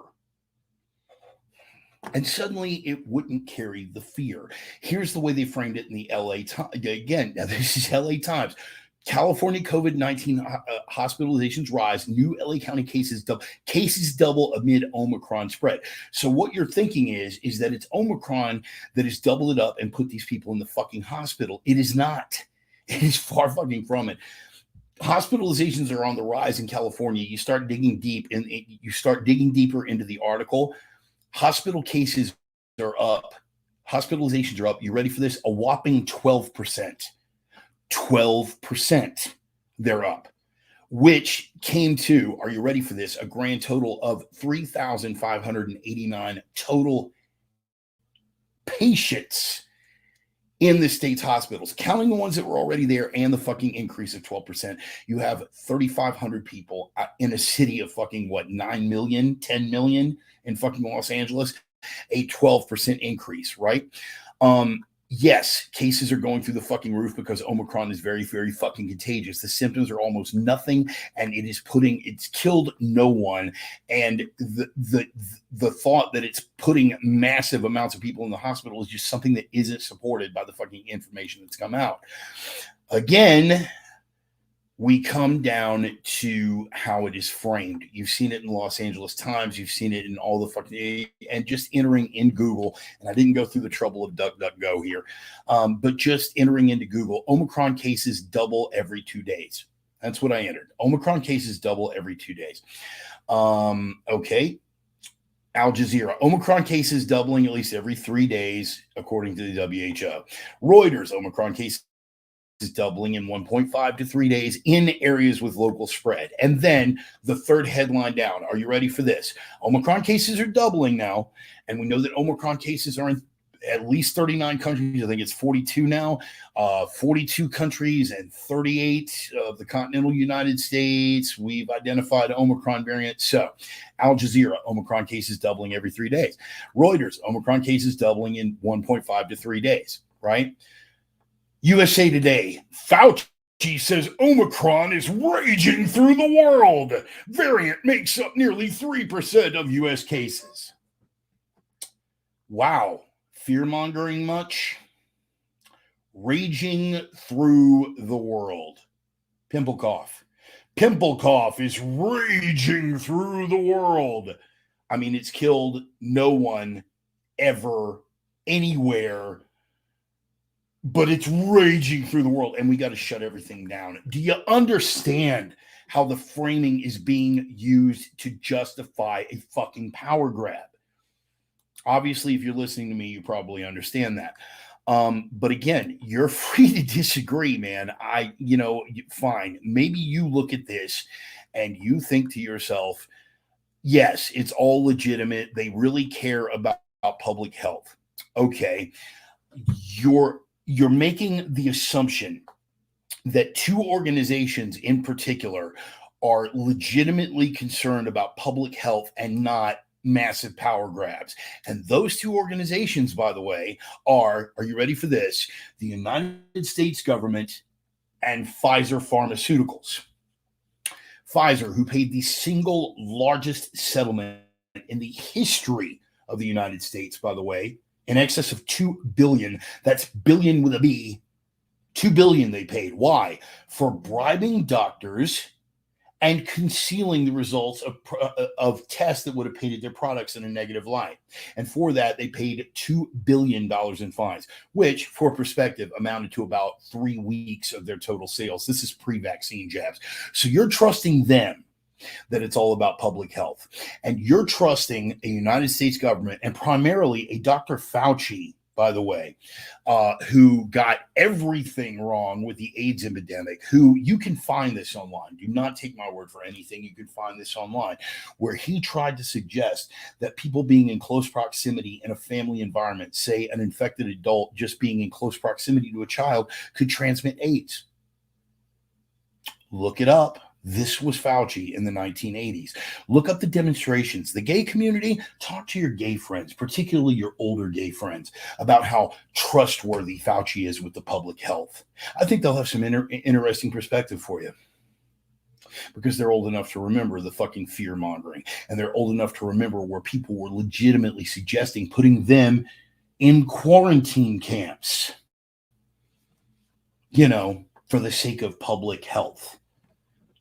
And suddenly it wouldn't carry the fear. Here's the way they framed it in the LA Times. Again, now this is LA Times. California COVID-19 hospitalizations rise. New LA County cases double amid Omicron spread. So what you're thinking is that it's Omicron that has doubled it up and put these people in the fucking hospital. It is not. It is far fucking from it. Hospitalizations are on the rise in California. You start digging deep and you start digging deeper into the article. Hospital cases are up. Hospitalizations are up. You ready for this? A whopping 12%. 12% they're up, which came to, are you ready for this, a grand total of 3,589 total patients in the state's hospitals, counting the ones that were already there and the fucking increase of 12%. You have 3,500 people in a city of fucking 9 million, 10 million in fucking Los Angeles, a 12% increase, right? Yes, cases are going through the fucking roof because Omicron is very, very fucking contagious. The symptoms are almost nothing, and it's killed no one. And the thought that it's putting massive amounts of people in the hospital is just something that isn't supported by the fucking information that's come out. Again, we come down to how it is framed. You've seen it in Los Angeles Times. You've seen it in all the fucking, and just entering in Google. And I didn't go through the trouble of DuckDuckGo here, but just entering into Google, Omicron cases double every 2 days. That's what I entered. Omicron cases double every 2 days. Okay. Al Jazeera, Omicron cases doubling at least every 3 days, according to the WHO. Reuters, Omicron cases is doubling in 1.5 to 3 days in areas with local spread. And then the third headline down. Are you ready for this? Omicron cases are doubling now. And we know that Omicron cases are in at least 39 countries. I think it's 42 now. 42 countries and 38 of the continental United States. We've identified Omicron variant. So Al Jazeera, Omicron cases doubling every 3 days. Reuters, Omicron cases doubling in 1.5 to 3 days, right? USA Today, Fauci says Omicron is raging through the world. Variant makes up nearly 3% of U.S. cases. Wow. Fear-mongering much? Raging through the world. Pimple cough. Pimple cough is raging through the world. I mean, it's killed no one ever, anywhere, but it's raging through the world, and we got to shut everything down. Do you understand how the framing is being used to justify a fucking power grab? Obviously, if you're listening to me, you probably understand that. But again, you're free to disagree, man. Fine. Maybe you look at this and you think to yourself, yes, it's all legitimate. They really care about public health. Okay. You're making the assumption that two organizations in particular are legitimately concerned about public health and not massive power grabs. And those two organizations, by the way, are you ready for this? The United States government and Pfizer Pharmaceuticals. Pfizer, who paid the single largest settlement in the history of the United States, by the way, in excess of $2 billion. That's billion with a B. $2 billion they paid. Why? For bribing doctors and concealing the results of tests that would have painted their products in a negative light. And for that, they paid $2 billion in fines, which, for perspective, amounted to about 3 weeks of their total sales. This is pre-vaccine jabs. So you're trusting them that it's all about public health. And you're trusting a United States government, and primarily a Dr. Fauci, by the way, who got everything wrong with the AIDS epidemic, who you can find this online. Do not take my word for anything. You can find this online, where he tried to suggest that people being in close proximity in a family environment, say an infected adult just being in close proximity to a child, could transmit AIDS. Look it up. This was Fauci in the 1980s. Look up the demonstrations. The gay community, talk to your gay friends, particularly your older gay friends, about how trustworthy Fauci is with the public health. I think they'll have some interesting perspective for you, because they're old enough to remember the fucking fear mongering, and they're old enough to remember where people were legitimately suggesting putting them in quarantine camps, for the sake of public health,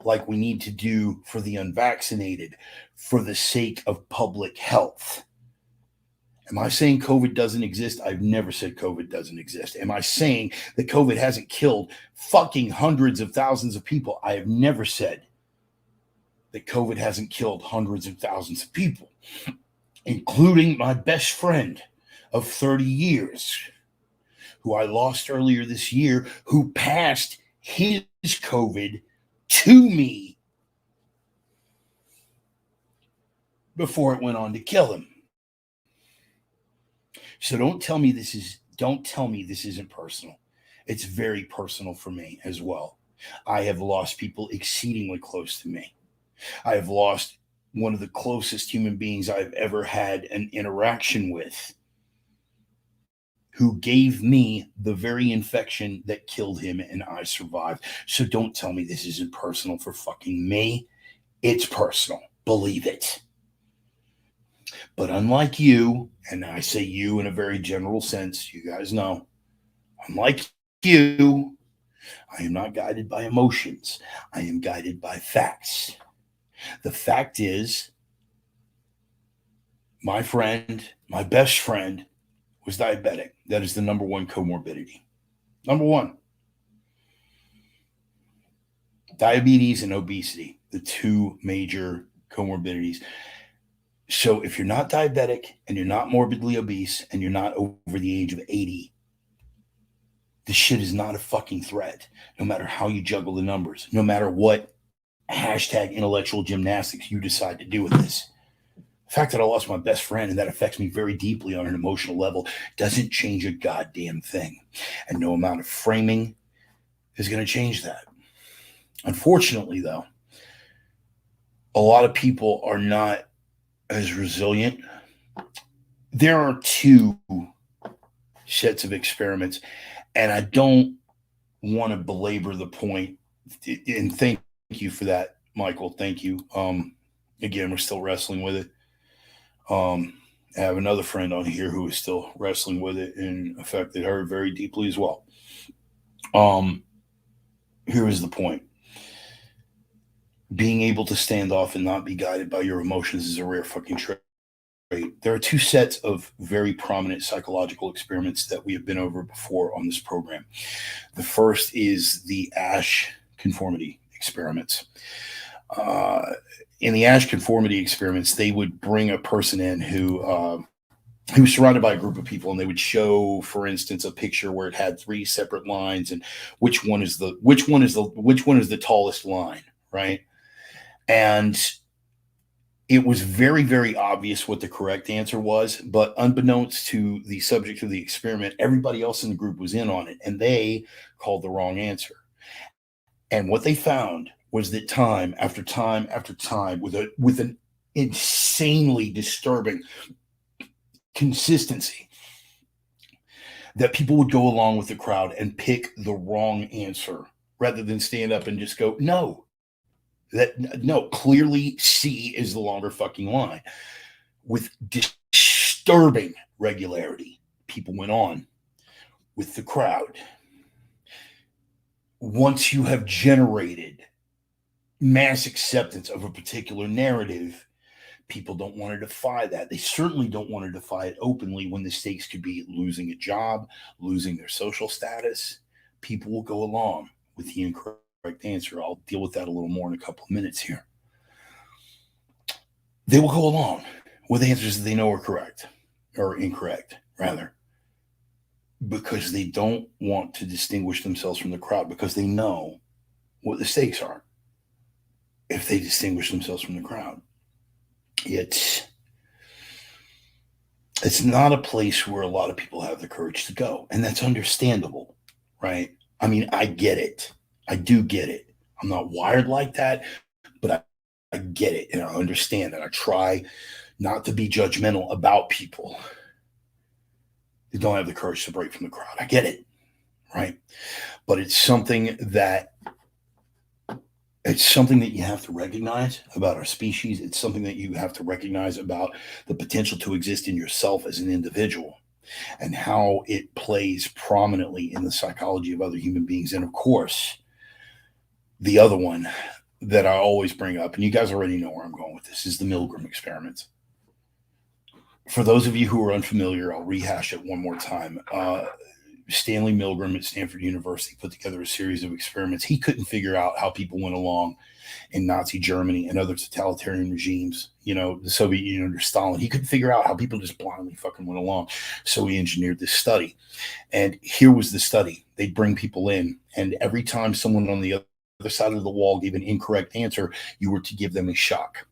like we need to do for the unvaccinated for the sake of public health. Am I saying COVID doesn't exist? I've never said COVID doesn't exist. Am I saying that COVID hasn't killed fucking hundreds of thousands of people? I have never said that COVID hasn't killed hundreds of thousands of people, including my best friend of 30 years, who I lost earlier this year, who passed his COVID to me before it went on to kill him. So don't tell me this isn't personal. It's very personal for me as well. I have lost people exceedingly close to me. I have lost one of the closest human beings I've ever had an interaction with, who gave me the very infection that killed him, and I survived. So don't tell me this isn't personal for fucking me. It's personal. Believe it. But unlike you, and I say you in a very general sense, you guys know, unlike you, I am not guided by emotions. I am guided by facts. The fact is, my friend, my best friend, was diabetic. That is the number one comorbidity. Number one. Diabetes and obesity, the two major comorbidities. So if you're not diabetic and you're not morbidly obese and you're not over the age of 80, this shit is not a fucking threat, no matter how you juggle the numbers, no matter what hashtag intellectual gymnastics you decide to do with this. The fact that I lost my best friend and that affects me very deeply on an emotional level doesn't change a goddamn thing. And no amount of framing is going to change that. Unfortunately, though, a lot of people are not as resilient. There are two sets of experiments, and I don't want to belabor the point. And thank you for that, Michael. Thank you. Again, we're still wrestling with it. I have another friend on here who is still wrestling with it and affected her very deeply as well. Here is the point. Being able to stand off and not be guided by your emotions is a rare fucking trait. There are two sets of very prominent psychological experiments that we have been over before on this program. The first is the Asch conformity experiments. In the Asch conformity experiments, they would bring a person in who was surrounded by a group of people, and they would show, for instance, a picture where it had three separate lines, and which one is the tallest line, right? And it was very, very obvious what the correct answer was, but unbeknownst to the subject of the experiment, everybody else in the group was in on it, and they called the wrong answer. And what they found was that time after time after time, with an insanely disturbing consistency, that people would go along with the crowd and pick the wrong answer rather than stand up and just go, no, clearly C is the longer fucking line. With disturbing regularity, people went on with the crowd. Once you have generated mass acceptance of a particular narrative, people don't want to defy that. They certainly don't want to defy it openly when the stakes could be losing a job, losing their social status. People will go along with the incorrect answer. I'll deal with that a little more in a couple of minutes here. They will go along with answers that they know are correct or incorrect, rather, because they don't want to distinguish themselves from the crowd, because they know what the stakes are if they distinguish themselves from the crowd. It's not a place where a lot of people have the courage to go, and that's understandable, right? I mean, I get it. I do get it. I'm not wired like that, but I get it, and I understand it. I try not to be judgmental about people that don't have the courage to break from the crowd. I get it, right? But it's something that you have to recognize about our species. It's something that you have to recognize about the potential to exist in yourself as an individual and how it plays prominently in the psychology of other human beings. And of course, the other one that I always bring up, and you guys already know where I'm going with this, is the Milgram experiments. For those of you who are unfamiliar, I'll rehash it one more time. Stanley Milgram at Stanford University put together a series of experiments. He couldn't figure out how people went along in Nazi Germany and other totalitarian regimes, the Soviet Union under Stalin. He couldn't figure out how people just blindly fucking went along. So he engineered this study. And here was the study. They'd bring people in, and every time someone on the other side of the wall gave an incorrect answer, you were to give them a shock.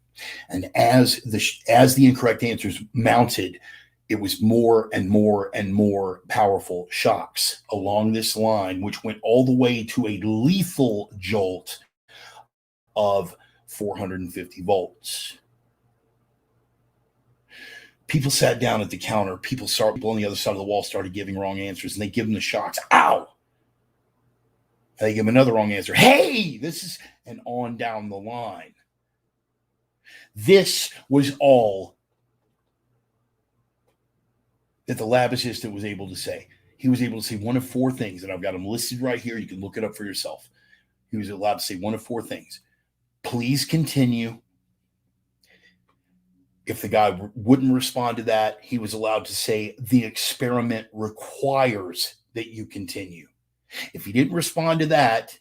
And as the incorrect answers mounted, it was more and more and more powerful shocks along this line, which went all the way to a lethal jolt of 450 volts. People sat down at the counter. People on the other side of the wall started giving wrong answers, and they give them the shocks. Ow! And they give them another wrong answer. Hey, and on down the line. This was all that the lab assistant was able to say. He was able to say one of four things, and I've got them listed right here. You can look it up for yourself. He was allowed to say one of four things. Please continue. If the guy wouldn't respond to that, he was allowed to say the experiment requires that you continue. If he didn't respond to that,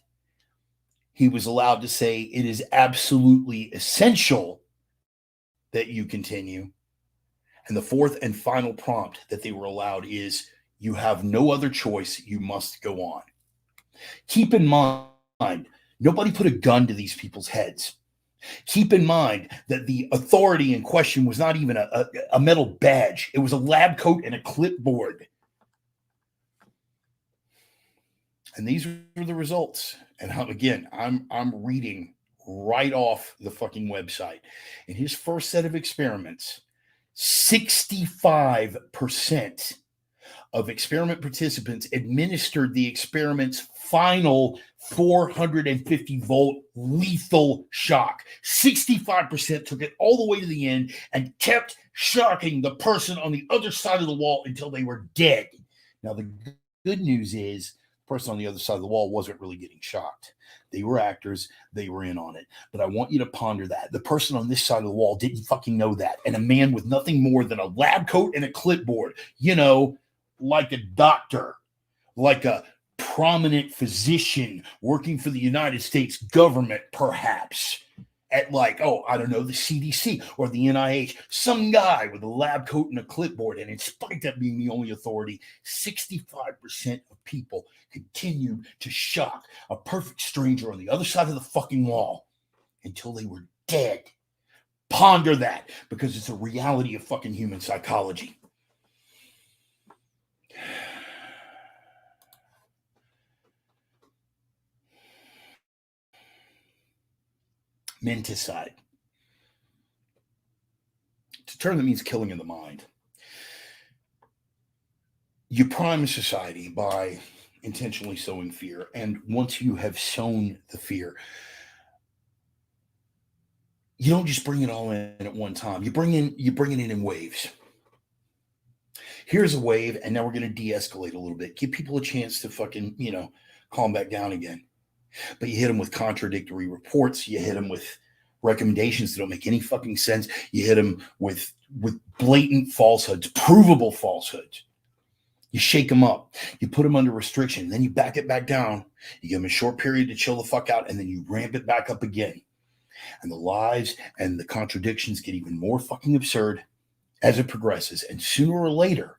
he was allowed to say it is absolutely essential that you continue. And the fourth and final prompt that they were allowed is, you have no other choice. You must go on. Keep in mind, nobody put a gun to these people's heads. Keep in mind that the authority in question was not even a metal badge. It was a lab coat and a clipboard. And these were the results. And again, I'm reading right off the fucking website. In his first set of experiments, 65% of experiment participants administered the experiment's final 450 volt lethal shock. 65% took it all the way to the end and kept shocking the person on the other side of the wall until they were dead. Now, the good news is the person on the other side of the wall wasn't really getting shocked. They were actors. They were in on it. But I want you to ponder that. The person on this side of the wall didn't fucking know that. And a man with nothing more than a lab coat and a clipboard, like a doctor, like a prominent physician working for the United States government, perhaps, at the CDC or the NIH, some guy with a lab coat and a clipboard. And in spite of that being the only authority, 65% of people continued to shock a perfect stranger on the other side of the fucking wall until they were dead. Ponder that, because it's a reality of fucking human psychology. Menticide. It's a term that means killing in the mind. You prime a society by intentionally sowing fear. And once you have sown the fear, you don't just bring it all in at one time. You bring it in waves. Here's a wave, and now we're going to de-escalate a little bit. Give people a chance to fucking, calm back down again. But you hit them with contradictory reports. You hit them with recommendations that don't make any fucking sense. You hit them with blatant falsehoods, provable falsehoods. You shake them up. You put them under restriction. Then you back it back down. You give them a short period to chill the fuck out, and then you ramp it back up again. And the lies and the contradictions get even more fucking absurd as it progresses. And sooner or later,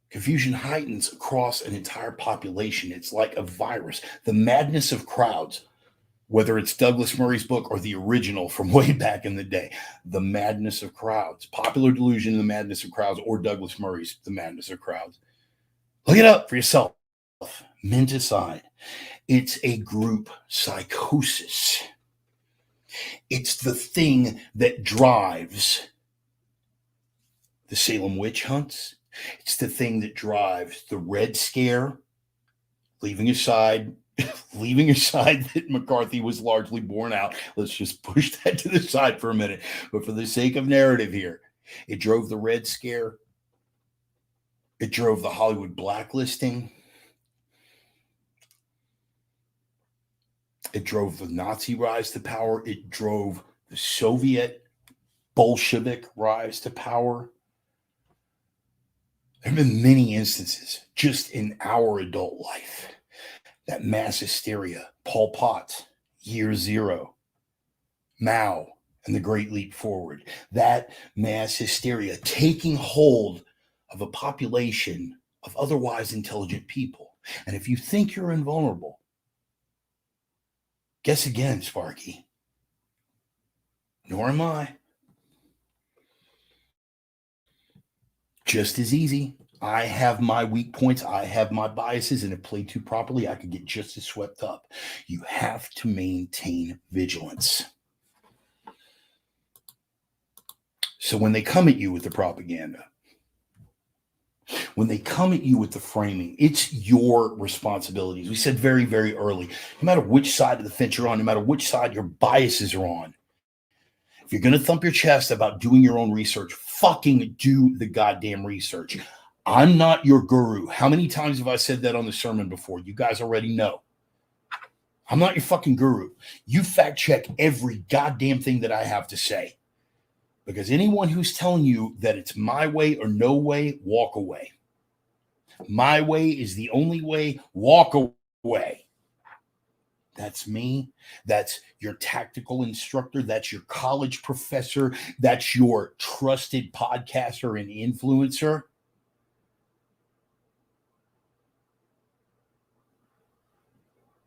confusion heightens across an entire population. It's like a virus. The madness of crowds, whether it's Douglas Murray's book or the original from way back in the day, The Madness of Crowds, Popular Delusion, The Madness of Crowds, or Douglas Murray's The Madness of Crowds. Look it up for yourself. Menticide. It's a group psychosis. It's the thing that drives the Salem witch hunts. It's the thing that drives the Red Scare, leaving aside that McCarthy was largely borne out. Let's just push that to the side for a minute. But for the sake of narrative here, it drove the Red Scare. It drove the Hollywood blacklisting. It drove the Nazi rise to power. It drove the Soviet Bolshevik rise to power. There have been many instances just in our adult life. That mass hysteria, Pol Pot, Year Zero, Mao, and the Great Leap Forward. That mass hysteria taking hold of a population of otherwise intelligent people. And if you think you're invulnerable, guess again, Sparky. Nor am I. Just as easy. I have my weak points. I have my biases, and if played too properly, I could get just as swept up. You have to maintain vigilance. So when they come at you with the propaganda, when they come at you with the framing, it's your responsibilities. We said very, very early, no matter which side of the fence you're on, no matter which side your biases are on, if you're going to thump your chest about doing your own research, fucking do the goddamn research. I'm not your guru. How many times have I said that on the sermon before? You guys already know. I'm not your fucking guru. You fact check every goddamn thing that I have to say. Because anyone who's telling you that it's my way or no way, walk away. My way is the only way, walk away. That's me. That's your tactical instructor. That's your college professor. That's your trusted podcaster and influencer.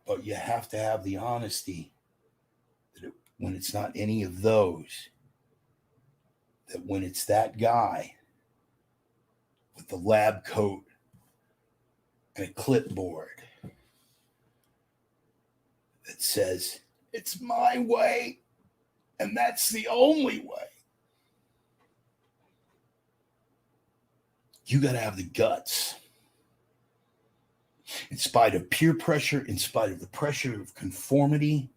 But you have to have the honesty that when it's not any of those, that when it's that guy with the lab coat and a clipboard that says, it's my way, and that's the only way. You got to have the guts. In spite of peer pressure, in spite of the pressure of conformity,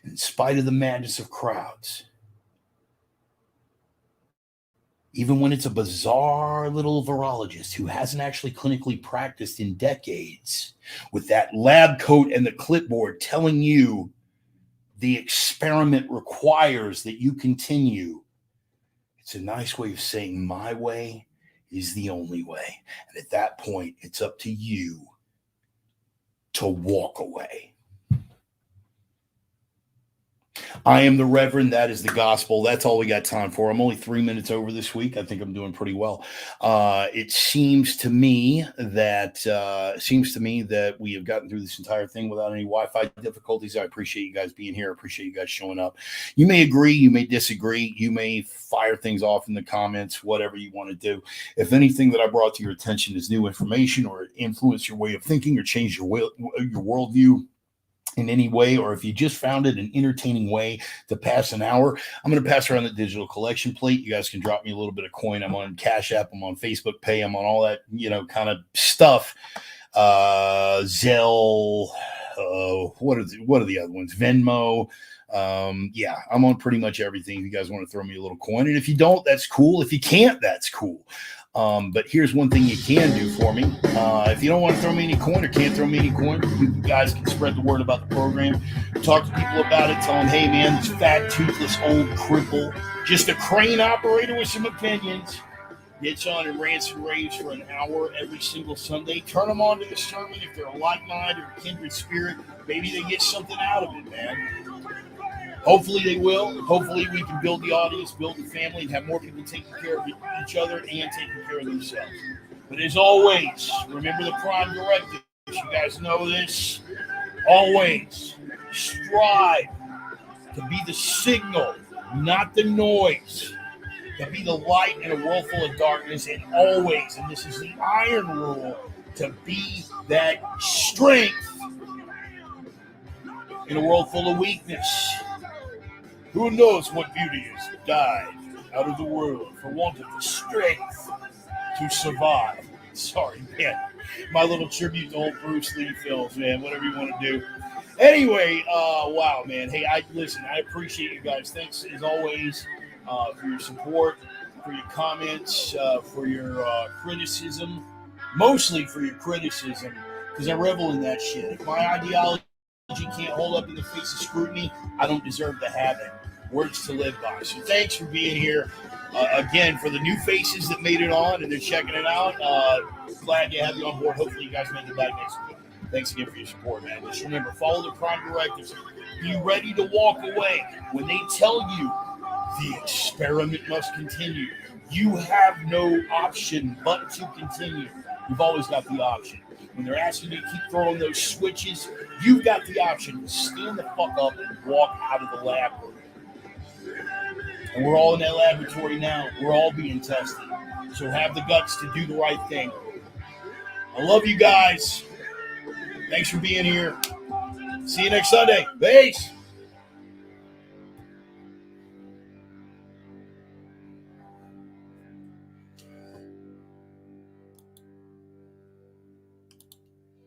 in spite of the madness of crowds. Even when it's a bizarre little virologist who hasn't actually clinically practiced in decades, with that lab coat and the clipboard telling you the experiment requires that you continue. It's a nice way of saying my way is the only way. And at that point, it's up to you to walk away. I am the Reverend. That is the gospel. That's all we got time for. I'm only 3 minutes over this week. I think I'm doing pretty well. It seems to me that we have gotten through this entire thing without any Wi-Fi difficulties. I appreciate you guys being here. I appreciate you guys showing up. You may agree, you may disagree, you may fire things off in the comments, whatever you want to do. If anything that I brought to your attention is new information, or it influenced your way of thinking, or changed your worldview in any way, or if you just found it an entertaining way to pass an hour, I'm going to pass around the digital collection plate. You guys can drop me a little bit of coin. I'm on Cash App. I'm on Facebook Pay. I'm on all that, kind of stuff. Zelle. What are the other ones? Venmo. I'm on pretty much everything. If you guys want to throw me a little coin, and if you don't, that's cool. If you can't, that's cool. But here's one thing you can do for me. If you don't want to throw me any coin or can't throw me any coin, you guys can spread the word about the program. Talk to people about it. Tell them, hey, man, this fat, toothless, old cripple, just a crane operator with some opinions, gets on and rants and raves for an hour every single Sunday. Turn them on to the sermon. If they're a like-minded or kindred spirit, maybe they get something out of it, man. Hopefully they will. Hopefully we can build the audience, build the family, and have more people taking care of each other and taking care of themselves. But as always, remember the prime directive. You guys know this. Always strive to be the signal, not the noise. To be the light in a world full of darkness, and always, and this is the iron rule, to be that strength in a world full of weakness. Who knows what beauty has died out of the world for want of the strength to survive. Sorry, man. My little tribute to old Bruce Lee films, man. Whatever you want to do. Anyway, wow, man. Hey, I appreciate you guys. Thanks, as always, for your support, for your comments, for your criticism. Mostly for your criticism, because I revel in that shit. If my ideology can't hold up in the face of scrutiny, I don't deserve to have it. Words to live by. So thanks for being here. Again, for the new faces that made it on and they're checking it out, glad to have you on board. Hopefully you guys make it back next week. Thanks again for your support, man. Just remember, follow the prime directives. Be ready to walk away. When they tell you the experiment must continue, you have no option but to continue. You've always got the option. When they're asking you to keep throwing those switches, you've got the option to stand the fuck up and walk out of the lab. And we're all in that laboratory now. We're all being tested. So have the guts to do the right thing. I love you guys. Thanks for being here. See you next Sunday. Peace.